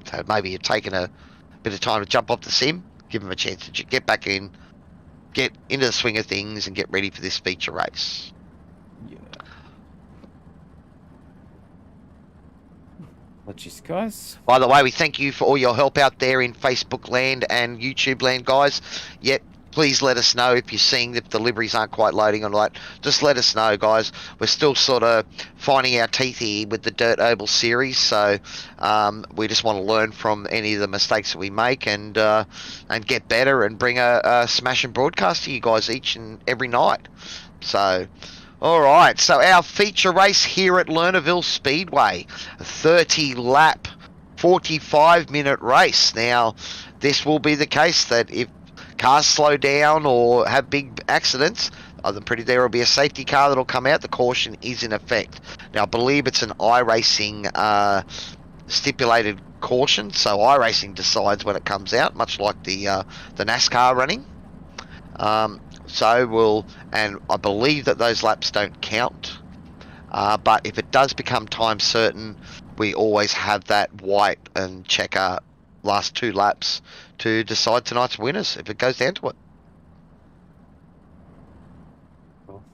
So maybe you've taken a bit of time to jump off the sim, give them a chance to get back in, get into the swing of things and get ready for this feature race. Guys. By the way, we thank you for all your help out there in Facebook land and YouTube land, guys. Yet, please let us know if you're seeing that the deliveries aren't quite loading on that. Just let us know, guys. We're still sort of finding our teeth here with the Dirt Oval series, so we just want to learn from any of the mistakes that we make and get better and bring a smash and broadcast to you guys each and every night. So. All right, so our feature race here at Lernerville Speedway, a 30-lap, 45-minute race. Now, this will be the case that if cars slow down or have big accidents, I'm pretty there will be a safety car that'll come out. The caution is in effect. Now, I believe it's an iRacing stipulated caution, so iRacing decides when it comes out, much like the NASCAR running. And I believe that those laps don't count. But if it does become time certain, we always have that white and checker last 2 laps to decide tonight's winners if it goes down to it.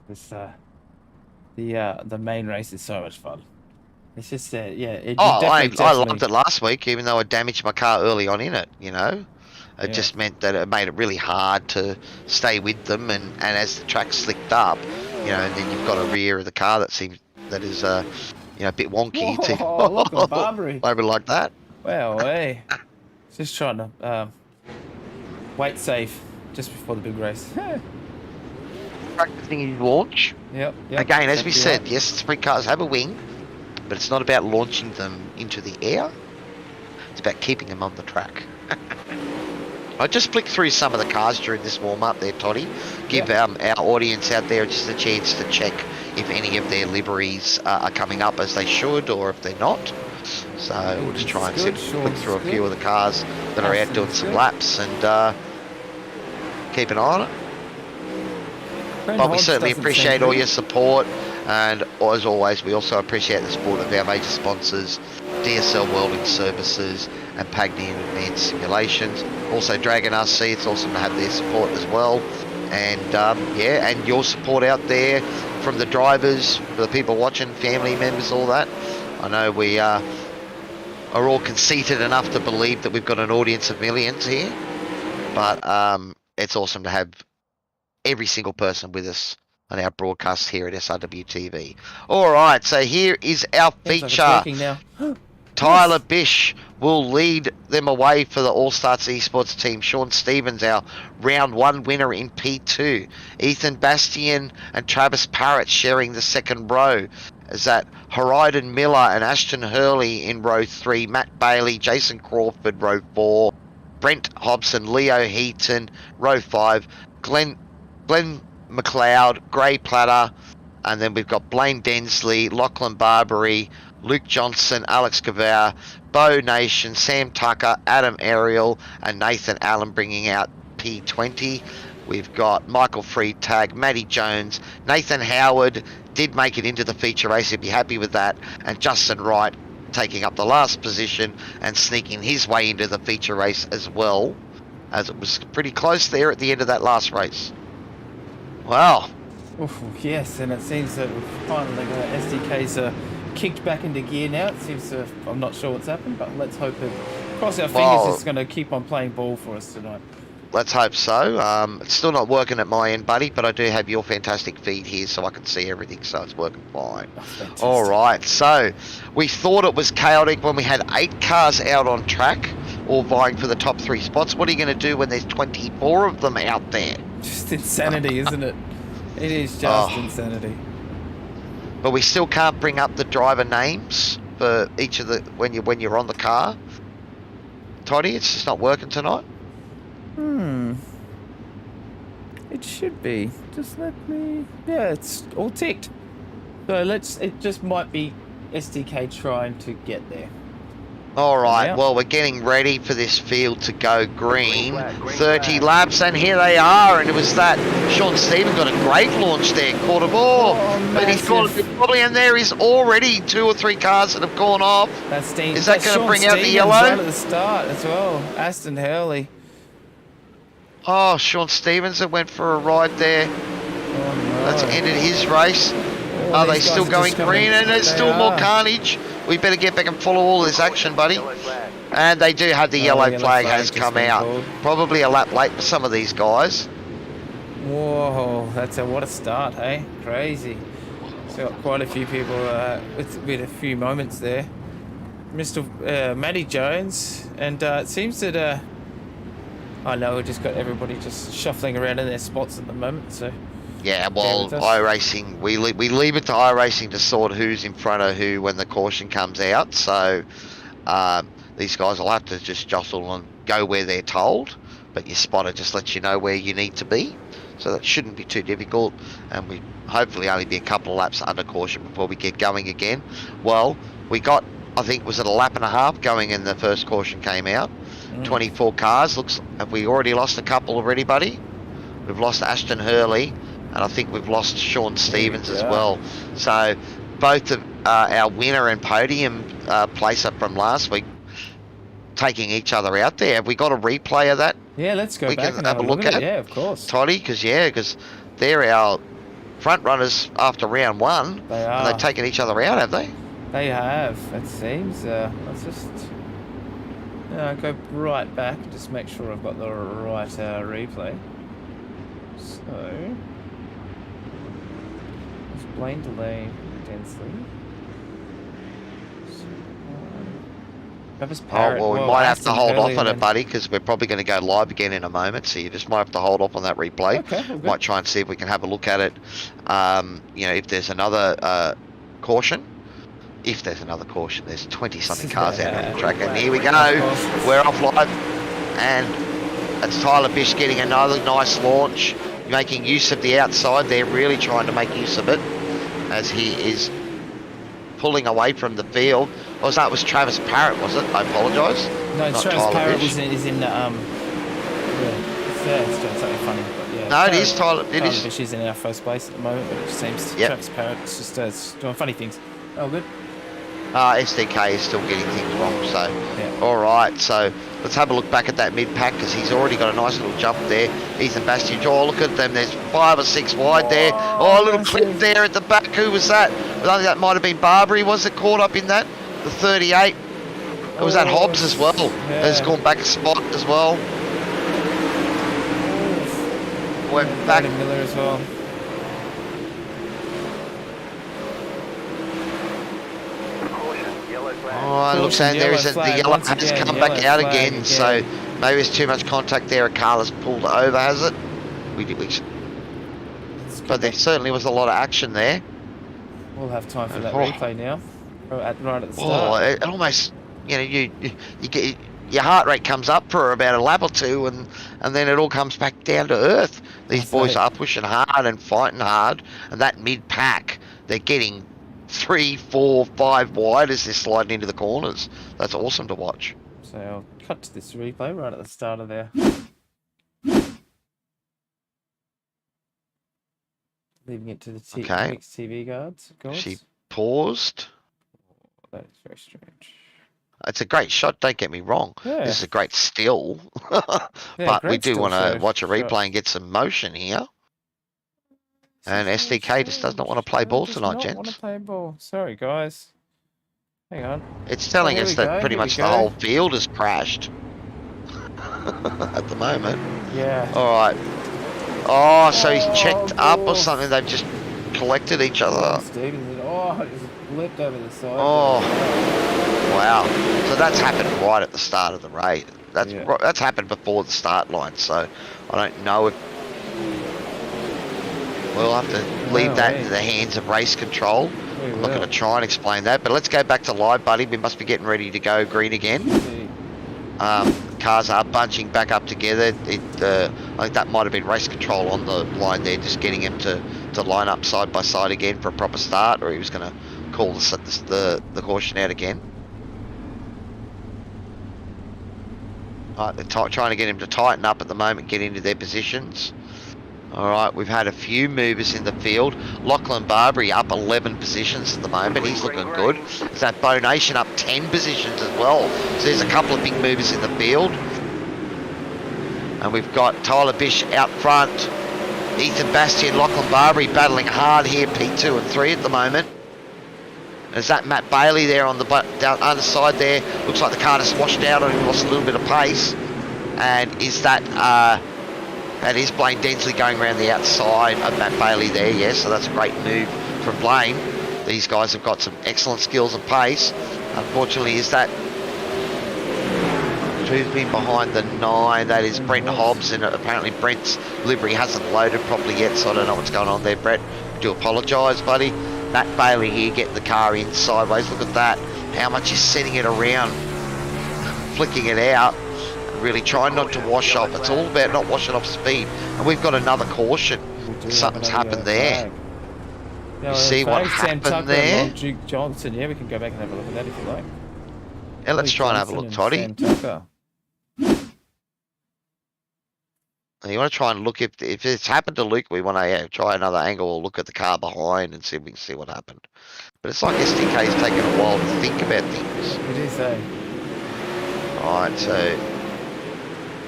This the main race is so much fun. It's just I loved it last week, even though I damaged my car early on in it. You know, it just meant that it made it really hard to stay with them, and as the track slicked up, you know, and then you've got a rear of the car that is a bit wonky. Whoa, look at Barbary. Maybe like that. Well, hey, just trying to wait safe just before the big race. Practicing his launch. Yep. Again, as we said, yes, sprint cars have a wing, but it's not about launching them into the air. It's about keeping them on the track. I just flicked through some of the cars during this warm-up there, Toddy. Give our audience out there just a chance to check if any of their liveries are coming up as they should, or if they're not. So we'll just try and flick through a few of the cars that are out doing some laps and keep an eye on it. But we certainly appreciate all your support, and as always, we also appreciate the support of our major sponsors, DSL Welding Services and Pagnian Advanced Simulations. Also Dragon RC, it's awesome to have their support as well. And and your support out there from the drivers, the people watching, family members, all that. I know we are all conceited enough to believe that we've got an audience of millions here, but it's awesome to have every single person with us on our broadcast here at SRW TV. All right, so here is our feature. Tyler Bish will lead them away for the All Starts Esports team. Sean Stevens, our round 1 winner in P2. Ethan Bastian and Travis Parrott sharing the second row. Is that Horizon Miller and Ashton Hurley in row 3. Matt Bailey, Jason Crawford, row 4. Brent Hobson, Leo Heaton, row 5. Glenn McLeod, Gray Platter, and then we've got Blaine Densley, Lachlan Barbary, Luke Johnson, Alex Gavar, Bo Nation, Sam Tucker, Adam Ariel, and Nathan Allen bringing out P20. We've got Michael Freitag, Matty Jones, Nathan Howard did make it into the feature race, he'd be happy with that, and Justin Wright taking up the last position and sneaking his way into the feature race as well, as it was pretty close there at the end of that last race. Wow. Oof, yes, and it seems that we've finally got SDKs kicked back into gear now. It seems to, I'm not sure what's happened, but let's hope it, cross our fingers, it's going to keep on playing ball for us tonight. Let's hope so. It's still not working at my end, buddy, but I do have your fantastic feed here so I can see everything, so it's working fine. All right, so we thought it was chaotic when we had 8 cars out on track, all vying for the top 3 spots. What are you going to do when there's 24 of them out there? Just insanity, isn't it? It is just insanity. But we still can't bring up the driver names for each of the when you're on the car. Toddy, it's just not working tonight. It should be. Just let me. Yeah, it's all ticked. So it just might be SDK trying to get there. All right, well, we're getting ready for this field to go green. 30 laps, and here they are. And it was that Sean Stevens got a great launch there, caught a ball. But he's got probably, and there is already 2 or 3 cars that have gone off. Is that going to bring out the yellow? Right at the start as well. Aston Hurley. Oh, Sean Stevens that went for a ride there. Oh, no. That's ended his race. Are they still going green? And there's still more carnage. We better get back and follow all this action, buddy. And they do have the yellow flag has come out. Probably a lap late for some of these guys. Whoa, what a start, hey? Crazy. So got quite a few people with a few moments there. Mr. Matty Jones, and it seems that I know we just got everybody just shuffling around in their spots at the moment. So yeah, well, iRacing, we leave it to iRacing to sort who's in front of who when the caution comes out. So these guys will have to just jostle and go where they're told. but your spotter just lets you know where you need to be. So that shouldn't be too difficult, and we hopefully only be a couple of laps under caution before we get going again. Well, we got, I think, was it a lap and a half going in the first caution came out. 24 cars. Looks, have we already lost a couple already, buddy? We've lost Ashton Hurley, and I think we've lost Sean Stevens as well. So both of our winner and podium place up from last week taking each other out there. Have we got a replay of that? Yeah, let's go We back can and have a look at. Yeah, of course. Toddy, because they're our front runners after round one. They are. And they've taken each other out, have they? They have, it seems. Let's just go right back, just make sure I've got the right replay. So, explain delay densely. Well, we might have to hold off on it, buddy, because we're probably going to go live again in a moment. So you just might have to hold off on that replay. Okay, might try and see if we can have a look at it. You know, if there's another caution. If there's another caution, there's 20-something cars out on the track, and here we go. We're off live, and it's Tyler Bish getting another nice launch, making use of the outside. They're really trying to make use of it, as he is pulling away from the field. That was Travis Parrott, was it? I apologise. No, Not Travis Tyler Parrott Bish. is in yeah, it's doing something funny. But yeah, No, it is Tyler. Tyler Bish is in our first place at the moment, but it just seems Travis Parrott is just it's doing funny things. Oh, good. SDK is still getting things wrong, so alright, so let's have a look back at that mid-pack, because he's already got a nice little jump there. Ethan Bastian, look at them, there's 5 or 6 wide there. A little clip there at the back. Who was that? I think that might have been Barbary, was it, caught up in that? The 38. Or was that Hobbs as well? Has gone back a spot as well. Went back. Miller as well. Oh, it looks like there isn't. The yellow has come back out again, so maybe there's too much contact there. A car has pulled over, has it? But there certainly was a lot of action there. We'll have time for that replay now. Right at the start. Oh, it almost, you know, you get your heart rate comes up for about a lap or two, and then it all comes back down to earth. These boys are pushing hard and fighting hard, and that mid pack, they're getting 3, 4, 5 wide as they're sliding into the corners. That's awesome to watch. So I'll cut to this replay right at the start of there. Leaving it to the mixed TV guards. She paused. Oh, that is very strange. It's a great shot, don't get me wrong. Yeah. This is a great still. But we do want to watch a replay and get some motion here. And SDK just does not want to play ball tonight, gents. Want to play ball. Sorry, guys. Hang on. It's telling us that pretty much the whole field has crashed at the moment. Yeah. All right. Oh, so he's checked up or something. They've just collected each other. Stevens, it just flipped over the side. Oh, wow. So that's happened right at the start of the race. That's happened before the start line. So I don't know if we'll have to leave that into the hands of race control. I'm not going to try and explain that, but let's go back to live, buddy. We must be getting ready to go green again. Cars are bunching back up together. I think that might have been race control on the line there, just getting him to line up side by side again for a proper start, or he was going to call the caution out again. They're trying to get him to tighten up at the moment, get into their positions. All right, we've had a few movers in the field. Lachlan Barbary up 11 positions at the moment. He's looking good. There's that Bo Nation up 10 positions as well. So there's a couple of big movers in the field. And we've got Tyler Bish out front. Ethan Bastian, Lachlan Barbary battling hard here, P2 and 3 at the moment. There's that Matt Bailey there on the down other side there. Looks like the car just washed out on him, lost a little bit of pace. And is that is Blaine Densley going around the outside of Matt Bailey there, yes, so that's a great move from Blaine. These guys have got some excellent skills and pace. Unfortunately, is that who's been behind the 9? That is Brent Hobbs, and apparently Brent's livery hasn't loaded properly yet, so I don't know what's going on there, Brett. I do apologise, buddy. Matt Bailey here getting the car in sideways. Look at that. How much he's sending it around, flicking it out. Really try not to wash off. It's all about not washing off speed. And we've got another caution. Something's happened there. Yeah, You see what happened there? Long Duke Johnson. Yeah, we can go back and have a look at that if you like. Yeah, let's try and have a look, Toddy. You want to try and look if it's happened to Luke, we want to try another angle or look at the car behind and see if we can see what happened. But it's like SDK's taking a while to think about things. It is, eh? Alright, so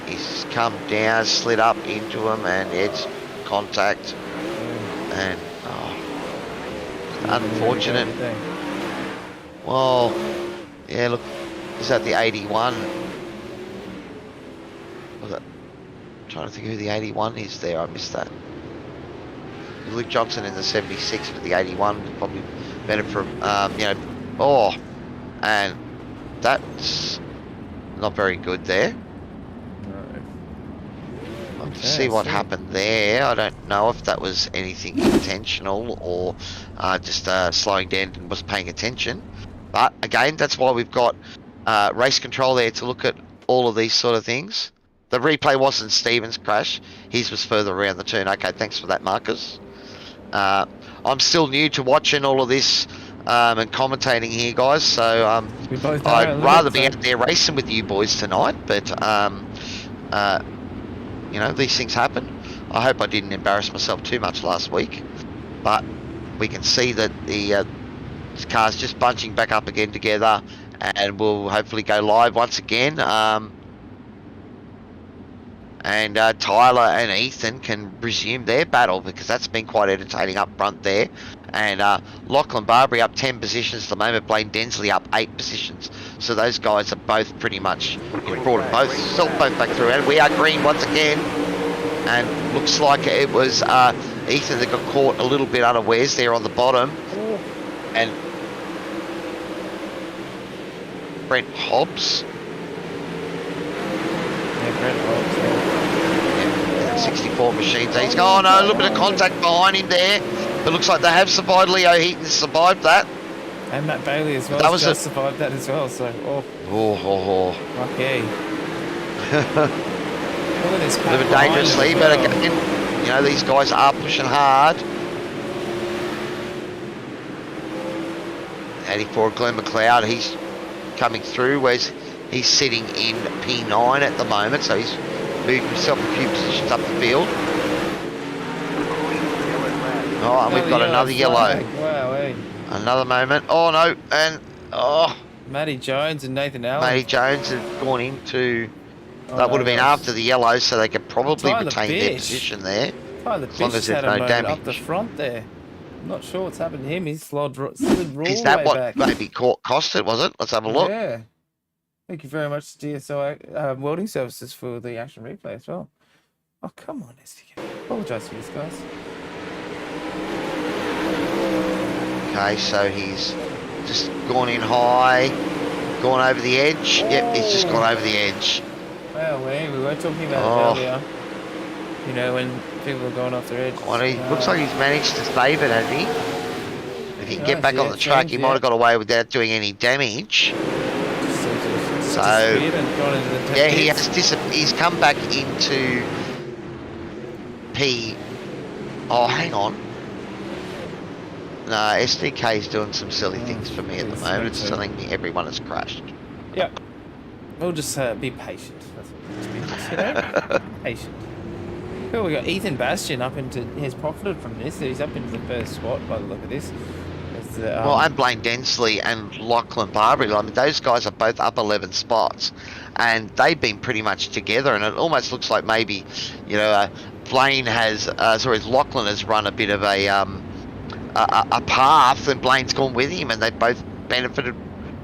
he's come down, slid up into him, and it's contact. And unfortunate. Well, yeah, look, is that the 81? Was it? I'm trying to think who the 81 is there. I missed that. Luke Johnson in the 76, but the 81 was probably better for and that's not very good there. I'll see what happened there. I don't know if that was anything intentional or just slowing down and was paying attention. But again, that's why we've got race control there to look at all of these sort of things. The replay wasn't Stevens' crash. His was further around the turn. Okay, thanks for that, Marcus. I'm still new to watching all of this and commentating here, guys. So I'd rather be out there racing with you boys tonight. But you know, these things happen. I hope I didn't embarrass myself too much last week. But we can see that the car's just bunching back up again together, and we'll hopefully go live once again. And Tyler and Ethan can resume their battle, because that's been quite entertaining up front there. And Lachlan Barbary up 10 positions at the moment, Blaine Densley up 8 positions. So those guys are both pretty much brought them both back through. And we are green once again. And looks like it was Ethan that got caught a little bit unawares there on the bottom. And Brent Hobbs. Yeah, Brent Hobbs, yeah. 64 machines. He's gone. A little bit of contact behind him there, but looks like they have survived. Leo Heaton survived that, and Matt Bailey as well. That was survived that as well. So, okay. Look at this. Living dangerously, but again, you know, these guys are pushing hard. 84 Glenn McLeod. He's coming through. Where's he's sitting in P9 at the moment, so he's moved himself a few positions up the field. Oh, and we've got another yellow. Wow, hey. Another moment. Oh no, and Matty Jones and Nathan Allen. Matty Jones have gone into. That would have been after the yellow, so they could probably retain their position there. Tyler as long as there's no damage up the front there. I'm not sure what's happened to him. He's slid raw Is that what back. maybe cost it? Was it? Let's have a look. Yeah. Thank you very much, DSL Welding Services, for the action replay as well. Oh, come on, SDK. Apologise for this, guys. Okay, so he's just gone in high, gone over the edge. Yep, he's just gone over the edge. Well, we were talking about it earlier. You know, when people are going off their edge. Well, he looks like he's managed to save it, hasn't he? If he can get back on the track, he might have got away without doing any damage. So, yeah, he has he's come back into P. Oh, hang on. No, SDK is doing some silly things for me at the moment. It's telling me everyone has crashed. Yep. We'll just be patient. That's what patient. Well, we got Ethan Bastian up into. He's profited from this. He's up into the first spot by the look of this. Well, and Blaine Densley and Lachlan Barbary, I mean, those guys are both up 11 spots, and they've been pretty much together, and it almost looks like maybe, you know, Lachlan has run a bit of a path, and Blaine's gone with him, and they've both benefited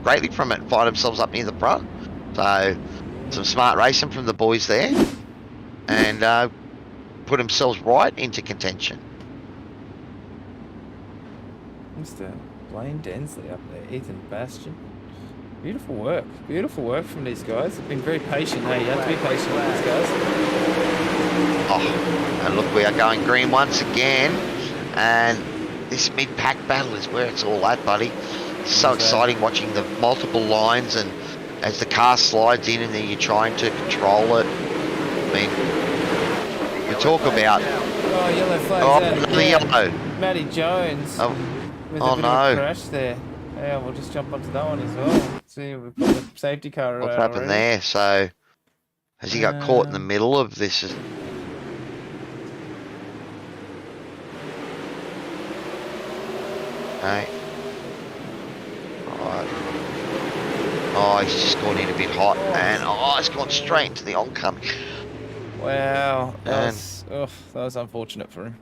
greatly from it and find themselves up near the front. So, some smart racing from the boys there, and put themselves right into contention. Mr. Blaine Densley up there, Ethan Bastian. Beautiful work from these guys. They've been very patient. Hey, you have to be patient with these guys. Oh, and look, we are going green once again, and this mid-pack battle is where it's all at, buddy. It's so exciting watching the multiple lines and as the car slides in and then you're trying to control it. I mean, we talk about... Oh, yellow flags Oh, out another again. yellow. Matty Jones Oh, with oh a bit of a no. crash there. Yeah, we'll just jump onto that one as well. See, we've got the safety car What's around happened already. there? So, has he got caught in the middle of this? Okay. Alright. Oh, he's just gone in a bit hot, and it's gone straight into the oncoming. Wow, And that was unfortunate for him.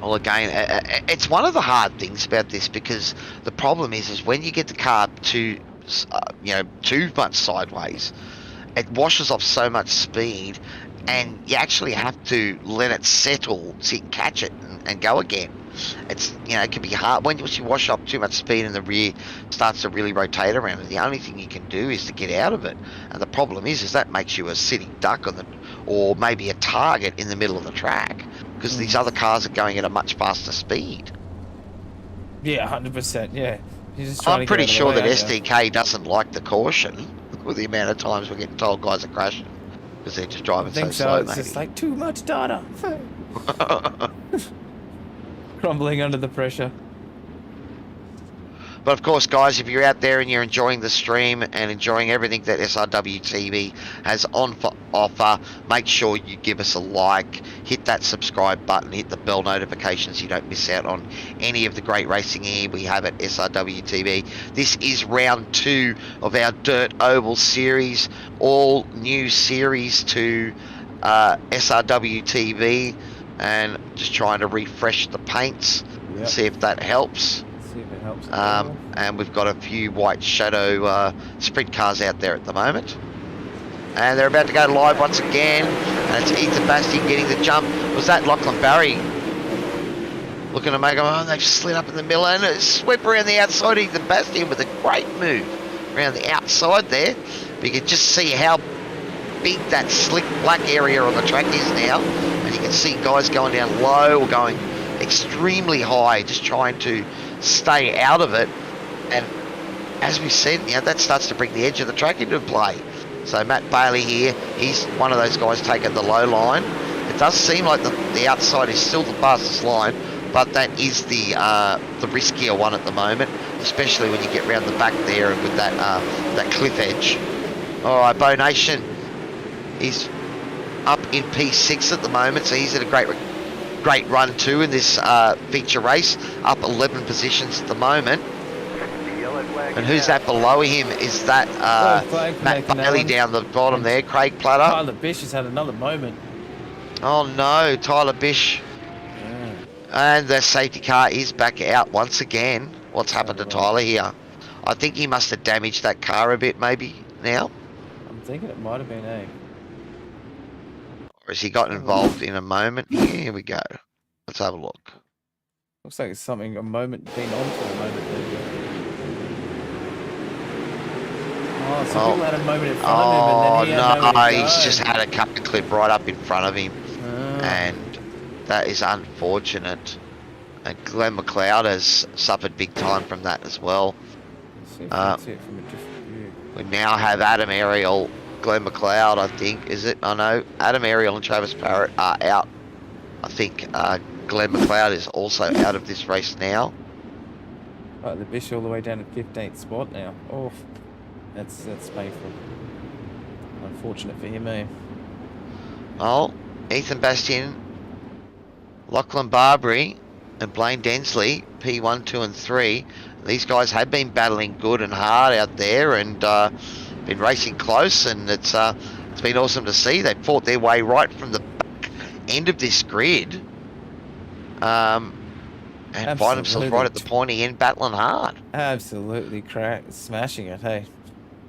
well, again, it's one of the hard things about this, because the problem is when you get the car too much sideways, it washes off so much speed, and you actually have to let it settle so you can catch it and go again. It's, it can be hard when you wash up too much speed and the rear starts to really rotate around it. The only thing you can do is to get out of it, and the problem is that makes you a sitting duck or maybe a target in the middle of the track, because these other cars are going at a much faster speed. Yeah, 100%. Yeah, you're just trying I'm to pretty get out sure of the that way, SDK doesn't like the caution with the amount of times we're getting told guys are crashing because they're just I driving so think so. slow. It's just like too much data. Crumbling under the pressure. But of course, guys, if you're out there and you're enjoying the stream and enjoying everything that SRW TV has on for offer, make sure you give us a like, hit that subscribe button, hit the bell notifications so you don't miss out on any of the great racing here we have at SRW TV. This is round 2 of our Dirt Oval series, all new series to SRW TV, and just trying to refresh the paints and see if that helps. See if it helps. And we've got a few white shadow sprint cars out there at the moment, and they're about to go live once again, and it's Ethan Bastian getting the jump. Was that Lachlan Barry looking to make them? Oh, they've slid up in the middle and sweep around the outside. Ethan Bastian with a great move around the outside there, but you can just see how big that slick black area on the track is now, and you can see guys going down low or going extremely high, just trying to stay out of it. And as we said, that starts to bring the edge of the track into play. So Matt Bailey here, he's one of those guys taking the low line. It does seem like the outside is still the fastest line, but that is the riskier one at the moment, especially when you get round the back there and with that cliff edge. All right, Bo Nation, he's up in P6 at the moment, so he's at a great run too in this feature race, up 11 positions at the moment. And who's that below him? Is that Matt Bailey down the bottom there? Craig Platter. Tyler Bish has had another moment. Oh no, Tyler Bish. Yeah. And the safety car is back out once again. What's happened to Tyler here? I think he must have damaged that car a bit maybe now. I'm thinking it might have been A. Or has he gotten involved in a moment? Here we go. Let's have a look. Looks like it's something, a moment, been on for a moment. Oh, so people had a moment in front of him, and then he had nowhere to go. He's just had a cut clip right up in front of him, and that is unfortunate. And Glenn McLeod has suffered big time from that as well. Let's see if we can see it from a different view. We now have Adam Ariel, Glenn McLeod, I think, is it? I know Adam Ariel and Travis Parrott are out. I think Glenn McLeod is also out of this race now. Right, the Bish all the way down to 15th spot now. Oh, that's painful. Unfortunate for him, eh? Well, Ethan Bastian, Lachlan Barbary, and Blaine Densley, P1, 2 and 3. These guys have been battling good and hard out there, and been racing close, and it's been awesome to see. They fought their way right from the back end of this grid, and find themselves right at the pointy end, battling hard. Absolutely smashing it, hey.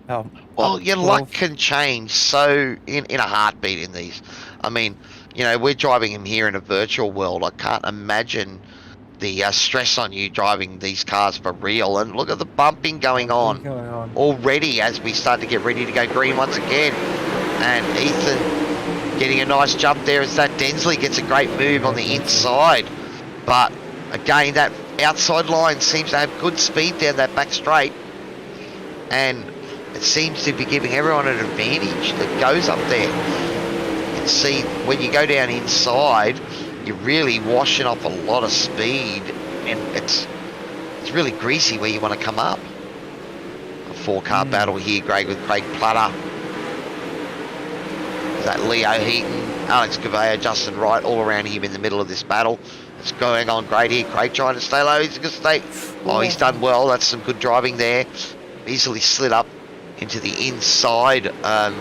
Oh, well, your luck can change so in a heartbeat in these. I mean, we're driving them here in a virtual world. I can't imagine the stress on you driving these cars for real. And look at the bumping going on already as we start to get ready to go green once again. And Ethan getting a nice jump there as that Densley gets a great move on the inside. But again, that outside line seems to have good speed down that back straight. and it seems to be giving everyone an advantage that goes up there. You can see when you go down inside, you're really washing off a lot of speed, and it's really greasy where you want to come up. A 4-car battle here, Greg, with Craig Platter. That Leo Heaton, Alex Gavea, Justin Wright, all around him in the middle of this battle. It's going on great here. Craig trying to stay low. He's going to stay. Oh, he's done well. That's some good driving there. Easily slid up into the inside of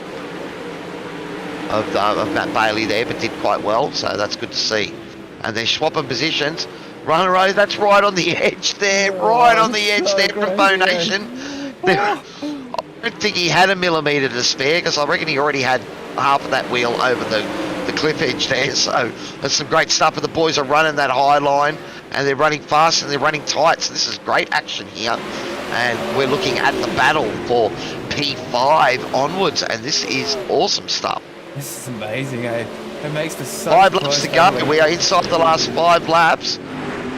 Matt Bailey there, but did quite well. So that's good to see. And they're swapping positions. Runner Road, that's right on the edge there. Right on the edge there from Bo Nation. I don't think he had a millimetre to spare, because I reckon he already had half of that wheel over the cliff edge there. So that's some great stuff. And the boys are running that high line, and they're running fast and they're running tight. So this is great action here. And we're looking at the battle for P5 onwards, and this is awesome stuff. This is amazing, eh? It makes for such 5 laps to go. We are inside the last 5 laps.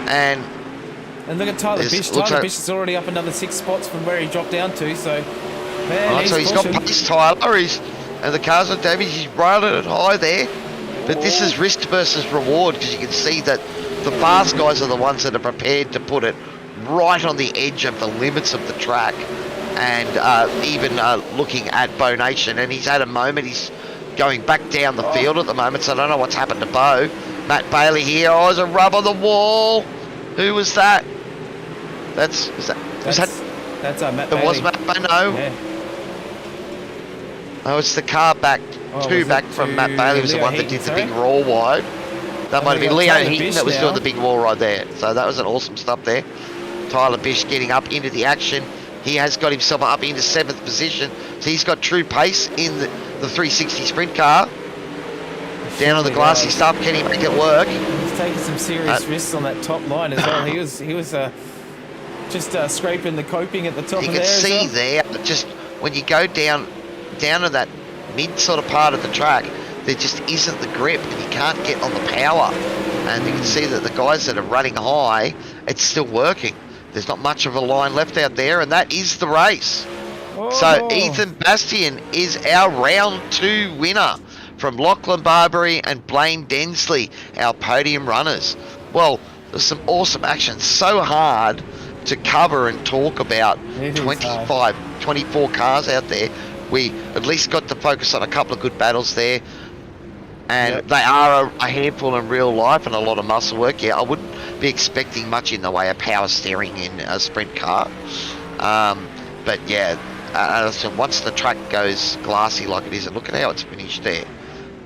And look at Tyler Bish. Tyler Bish is already up another 6 spots from where he dropped down to. So, man, so he's got pace, Tyler. And the cars are damaged. He's running it high there. But this is risk versus reward, because you can see that the fast guys are the ones that are prepared to put it right on the edge of the limits of the track. And even looking at Bo Nation, and he's had a moment. He's going back down the field at the moment, so I don't know what's happened to Bo. Matt Bailey here. Oh, there's a rub on the wall. Who was that? That's Matt Bailey. It was Matt Bailey. No. Yeah. Oh, it's the car back. Two back from Matt Bailey was the one that did the big raw wide. That might have been Leo Heaton that was doing the big wall ride there. So that was an awesome stuff there. Tyler Bish getting up into the action. He has got himself up into 7th position. So he's got true pace in the 360 sprint car. Down on the glassy stuff, can he make it work? He's taking some serious risks on that top line as well. He was just scraping the coping at the top of there. You can see there, just when you go down to that mid sort of part of the track, there just isn't the grip, and you can't get on the power. And you can see that the guys that are running high, it's still working. There's not much of a line left out there, and that is the race. Oh. So Ethan Bastian is our round 2 winner, from Lachlan Barbary and Blaine Densley, our podium runners. Well, there's some awesome action. So hard to cover and talk about 24 cars out there. We at least got to focus on a couple of good battles there. And they are a handful in real life and a lot of muscle work. Yeah, I wouldn't be expecting much in the way of power steering in a sprint car. But yeah, once the track goes glassy like it is, and look at how it's finished there.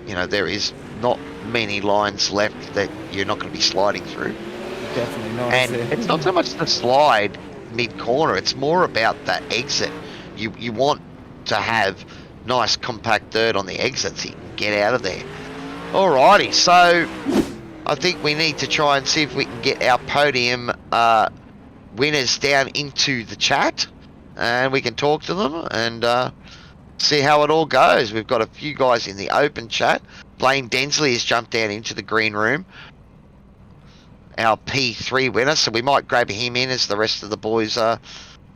You know, there is not many lines left that you're not going to be sliding through. Definitely not. And it's not so much the slide mid-corner, it's more about that exit. You want to have nice compact dirt on the exit so you can get out of there. Alrighty, so I think we need to try and see if we can get our podium winners down into the chat, and we can talk to them and see how it all goes. We've got a few guys in the open chat. Blaine Densley has jumped down into the green room, our P3 winner, so we might grab him in as the rest of the boys are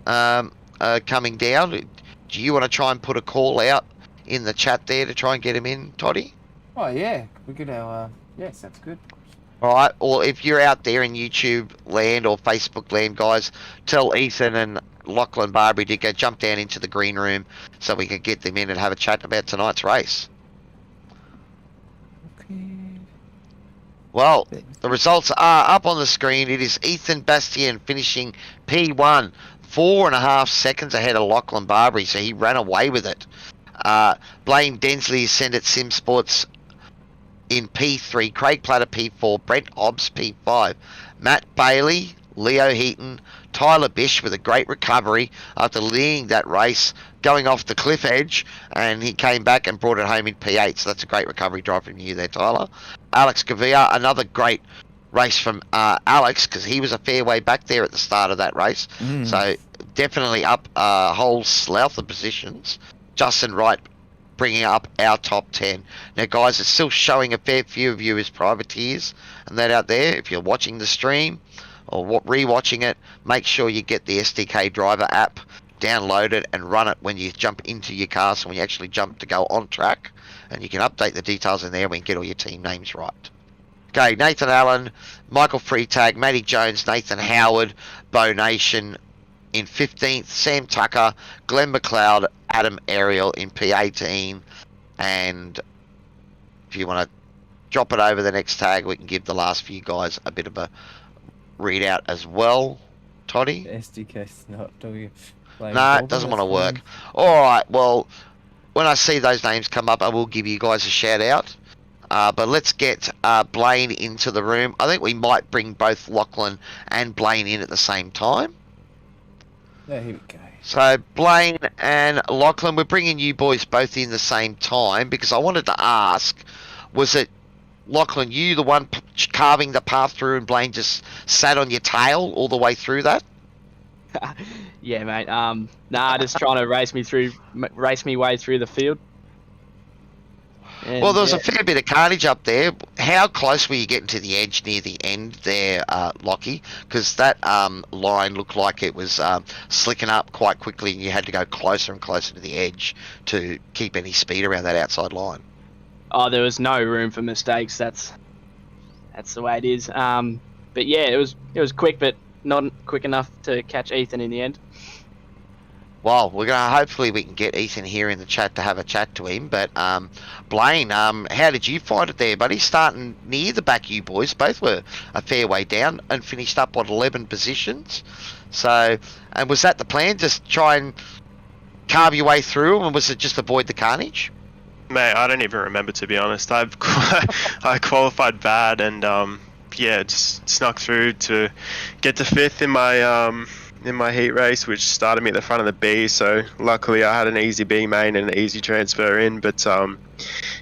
coming down. Do you want to try and put a call out in the chat there to try and get him in, Toddy? Oh yeah, we could. Yes, that's good. All right, or if you're out there in YouTube land or Facebook land, guys, tell Ethan and Lachlan Barbary to go jump down into the green room so we can get them in and have a chat about tonight's race. Okay. Well, the results are up on the screen. It is Ethan Bastian finishing P1, 4.5 seconds ahead of Lachlan Barbary, so he ran away with it. Blaine Densley is sent at Sim Sports in P3, Craig Platter P4, Brent Hobbs P5, Matt Bailey, Leo Heaton, Tyler Bish with a great recovery after leading that race, going off the cliff edge, and he came back and brought it home in P8, so that's a great recovery drive from you there, Tyler. Alex Gavea, another great race from Alex, because he was a fair way back there at the start of that race, so definitely up a whole slouth of positions. Justin Wright bringing up our top 10. Now guys, it's still showing a fair few of you as privateers and that out there. If you're watching the stream or re-watching it, make sure you get the SDK driver app download it and run it when you jump into your car, so when you actually jump to go on track, and you can update the details in there when you get all your team names right. Okay, Nathan Allen, Michael Freetag, Matty Jones, Nathan Howard, Bo Nation in 15th, Sam Tucker, Glenn McLeod, Adam Ariel in P18, and if you want to drop it over the next tag, we can give the last few guys a bit of a readout as well. Toddy? SDK's not doing it. No, it doesn't want to work. Alright, well, when I see those names come up, I will give you guys a shout out. But let's get Blaine into the room. I think we might bring both Lachlan and Blaine in at the same time. There we go. So Blaine and Lachlan, we're bringing you boys both in the same time because I wanted to ask, was it Lachlan, you the one carving the path through, and Blaine just sat on your tail all the way through that? Yeah, mate. Nah, just trying to race me way through the field. And, well, there was a fair bit of carnage up there. How close were you getting to the edge near the end there, Lockie? Because that line looked like it was slicking up quite quickly, and you had to go closer and closer to the edge to keep any speed around that outside line. Oh, there was no room for mistakes. That's the way it is. But yeah, it was quick, but not quick enough to catch Ethan in the end. Well, hopefully we can get Ethan here in the chat to have a chat to him. But Blaine, how did you find it there, buddy? Starting near the back, you boys both were a fair way down and finished up on 11 positions. So, and was that the plan? Just try and carve your way through them, and was it just avoid the carnage? Mate, I don't even remember, to be honest. I qualified bad, and yeah, just snuck through to get to 5th in my heat race, which started me at the front of the B. So luckily I had an easy B main and an easy transfer in. But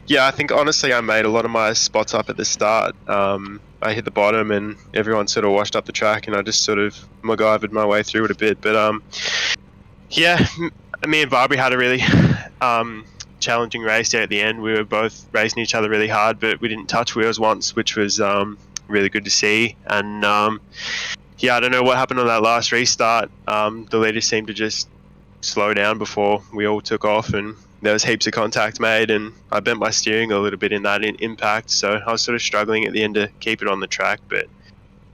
yeah, I think honestly I made a lot of my spots up at the start. I hit the bottom and everyone sort of washed up the track, and I just sort of MacGyvered my way through it a bit. But yeah, me and Barbie had a really challenging race there at the end. We were both racing each other really hard, but we didn't touch wheels once, which was really good to see. And yeah, I don't know what happened on that last restart. The leaders seemed to just slow down before we all took off, and there was heaps of contact made, and I bent my steering a little bit in that impact, so I was sort of struggling at the end to keep it on the track, but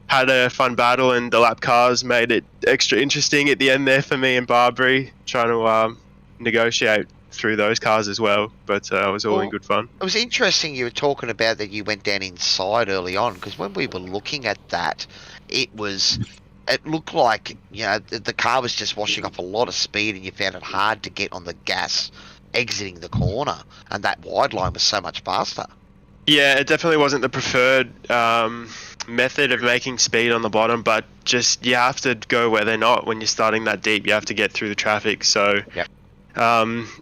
had a fun battle, and the lap cars made it extra interesting at the end there for me and Barbary, trying to negotiate through those cars as well. But it was all in good fun. It was interesting you were talking about that you went down inside early on, because when we were looking at that, it looked like, you know, the car was just washing off a lot of speed, and you found it hard to get on the gas exiting the corner, and that wide line was so much faster. Yeah, it definitely wasn't the preferred method of making speed on the bottom, but just you have to go where they're not when you're starting that deep. You have to get through the traffic. So yep.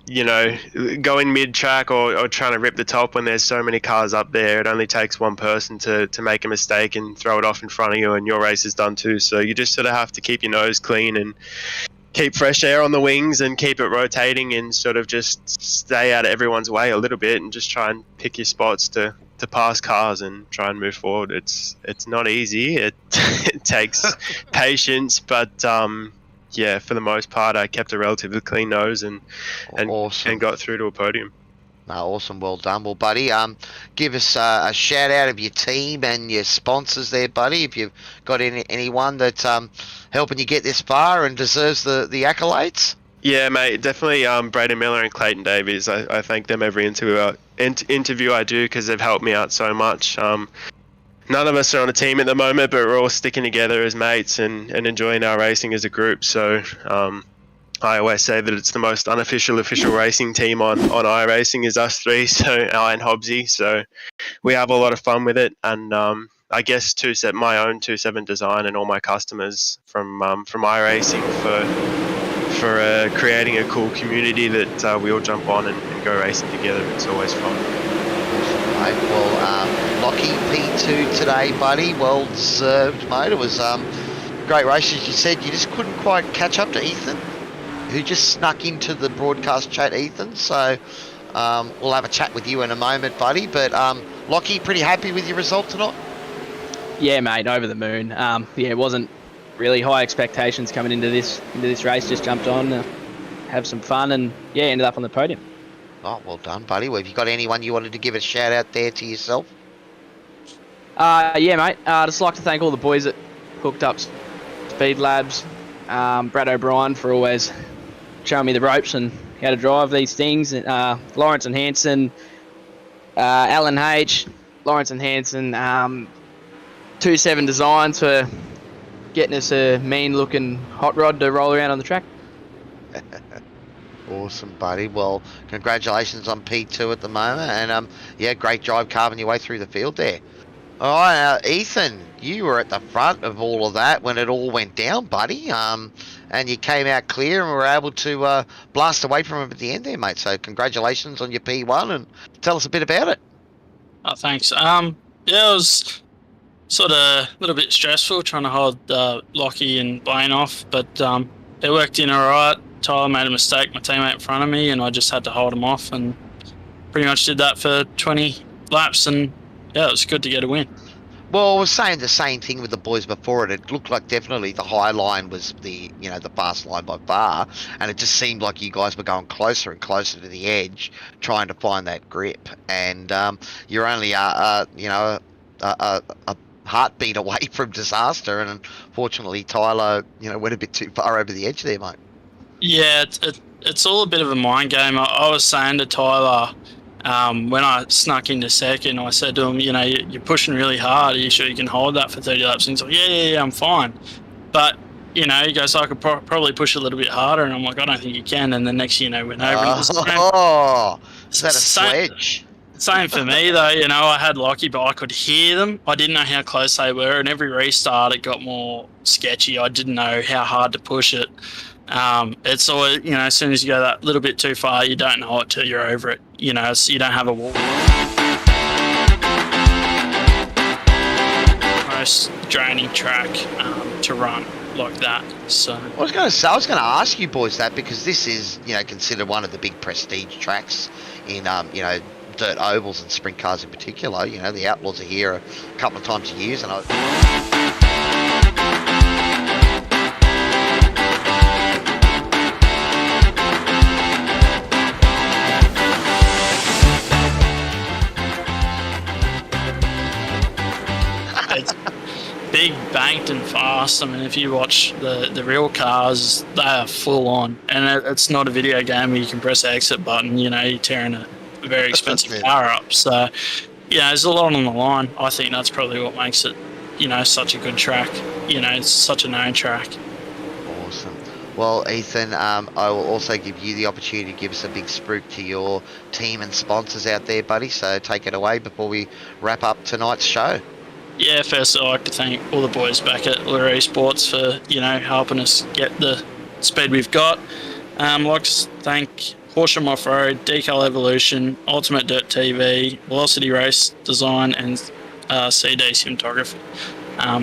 You know, going mid-track or trying to rip the top when there's so many cars up there, it only takes one person to make a mistake and throw it off in front of you, and your race is done too. So you just sort of have to keep your nose clean and keep fresh air on the wings and keep it rotating, and sort of just stay out of everyone's way a little bit, and just try and pick your spots to pass cars and try and move forward. It's not easy. It takes patience, but yeah, for the most part, I kept a relatively clean nose and awesome. And got through to a podium. Awesome, well done. Well, buddy, give us a shout out of your team and your sponsors there, buddy, if you've got anyone that's helping you get this far and deserves the accolades. Yeah, mate, definitely Braden Miller and Clayton Davies. I thank them every interview I do, because they've helped me out so much. None of us are on a team at the moment, but we're all sticking together as mates and enjoying our racing as a group. So I always say that it's the most unofficial official racing team on iRacing is us three, so I and Hobbsy. So we have a lot of fun with it, and I guess my own 2.7 design and all my customers from iRacing for creating a cool community that we all jump on and go racing together. It's always fun. Mate, well, Lockie P2 today, buddy. Well deserved, mate. It was great race, as you said. You just couldn't quite catch up to Ethan, who just snuck into the broadcast chat, Ethan. So we'll have a chat with you in a moment, buddy. But Lockie, pretty happy with your result tonight? Yeah, mate, over the moon. Yeah, it wasn't really high expectations coming into this race. Just jumped on, have some fun, and yeah, ended up on the podium. Oh, well done, buddy. Well, have you got anyone you wanted to give a shout out there to yourself? Yeah, mate. I'd just like to thank all the boys that hooked up Speed Labs, Brad O'Brien for always showing me the ropes and how to drive these things. Lawrence and Hanson, Alan H, Lawrence and Hanson, 27 Designs for getting us a mean-looking hot rod to roll around on the track. Awesome, buddy. Well, congratulations on P2 at the moment, and yeah, great drive carving your way through the field there. All right, Ethan, you were at the front of all of that when it all went down, buddy. And you came out clear and were able to blast away from him at the end there, mate. So congratulations on your P1, and tell us a bit about it. Oh, thanks. Yeah, it was sort of a little bit stressful trying to hold Lockie and Blaine off, but it worked in all right. Tyler made a mistake, my teammate in front of me, and I just had to hold him off, and pretty much did that for 20 laps, and yeah, it was good to get a win. Well, I was saying the same thing with the boys before it. It looked like definitely the high line was the fast line by far, and it just seemed like you guys were going closer and closer to the edge, trying to find that grip. And you're only a heartbeat away from disaster. And unfortunately, Tyler, went a bit too far over the edge there, mate. Yeah, it's all a bit of a mind game. I was saying to Tyler, when I snuck into second, I said to him, you're pushing really hard. Are you sure you can hold that for 30 laps? And he's like, yeah, I'm fine. But, he goes, I could probably push a little bit harder. And I'm like, I don't think you can. And the next thing went over. Oh, is that a sledge? Same for me, though. I had Lockie, but I could hear them. I didn't know how close they were. And every restart, it got more sketcy. I didn't know how hard to push it. It's always, as soon as you go that little bit too far, you don't know it till you're over it, so you don't have a wall. Most draining track to run like that. So I was going to ask you boys that, because this is, considered one of the big prestige tracks in, dirt ovals and sprint cars in particular. The Outlaws are here a couple of times a year, and it's big, banked and fast. I mean, if you watch the real cars, they are full on, and it's not a video game where you can press the exit button. You're tearing a very expensive car up. So, there's a lot on the line. I think that's probably what makes it, such a good track. It's such a known track. Awesome. Well, Ethan, I will also give you the opportunity to give us a big spruik to your team and sponsors out there, buddy. So take it away before we wrap up tonight's show. Yeah, first I'd like to thank all the boys back at Lernerville Sports for, helping us get the speed we've got. I'd like to thank Porsche Off-Road, Decal Evolution, Ultimate Dirt TV, Velocity Race Design, and CD Cinematography.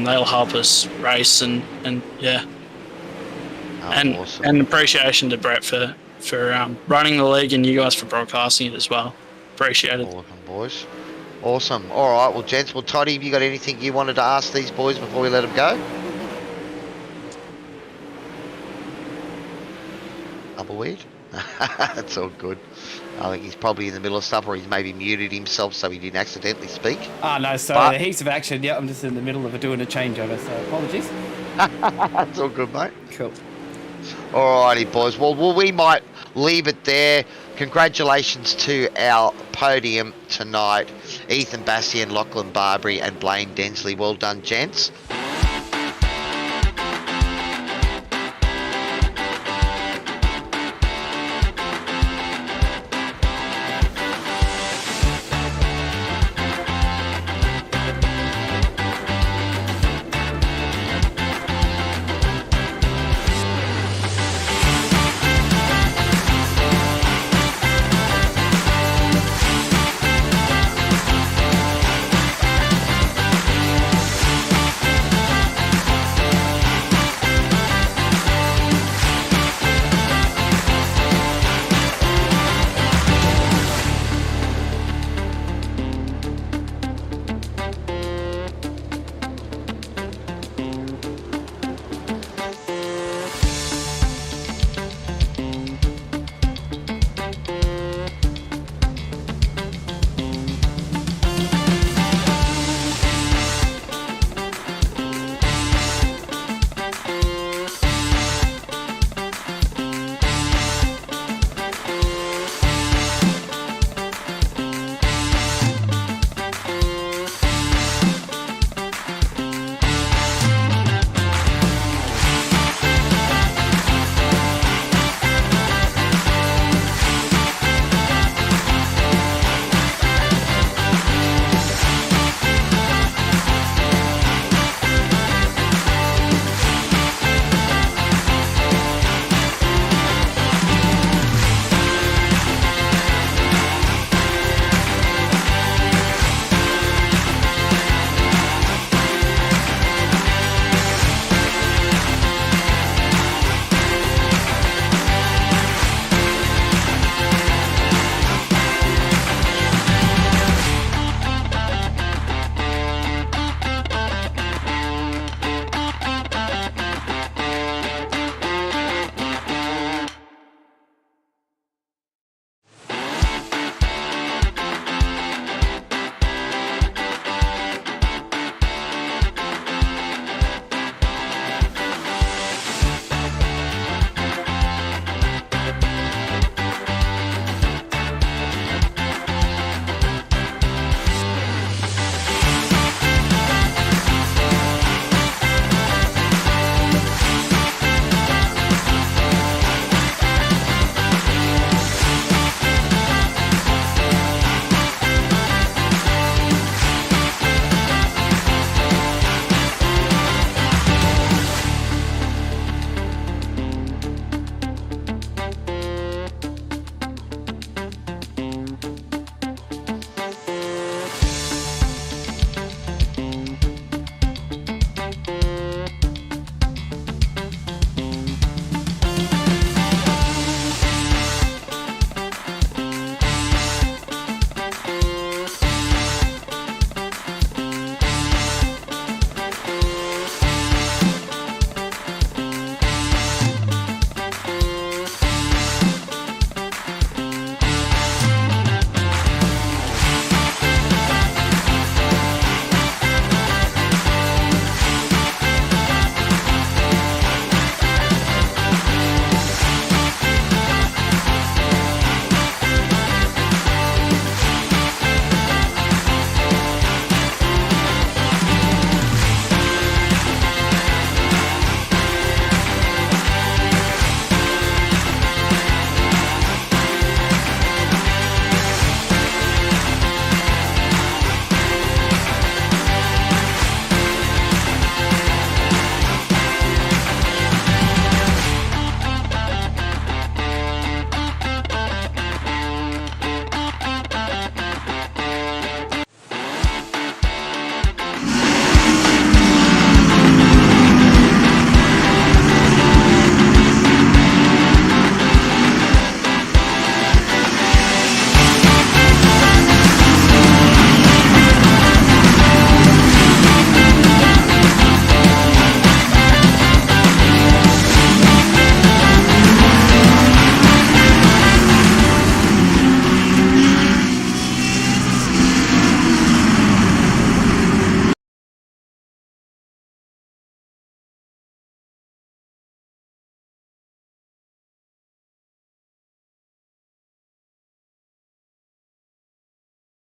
They'll help us race and yeah. Awesome. And appreciation to Brett for running the league, and you guys for broadcasting it as well. Appreciate it. Awesome, boys. Awesome. All right, well, gents, Toddy, have you got anything you wanted to ask these boys before we let them go? Tumbleweed? That's all good. I think he's probably in the middle of stuff, or he's maybe muted himself so he didn't accidentally speak. No, sorry, heaps of action. Yeah, I'm just in the middle of doing a changeover, so apologies. That's all good, mate. Cool. Alrighty, boys. Well, we might leave it there. Congratulations to our podium tonight. Ethan Bastian, Lachlan Barbary, and Blaine Densley. Well done, gents.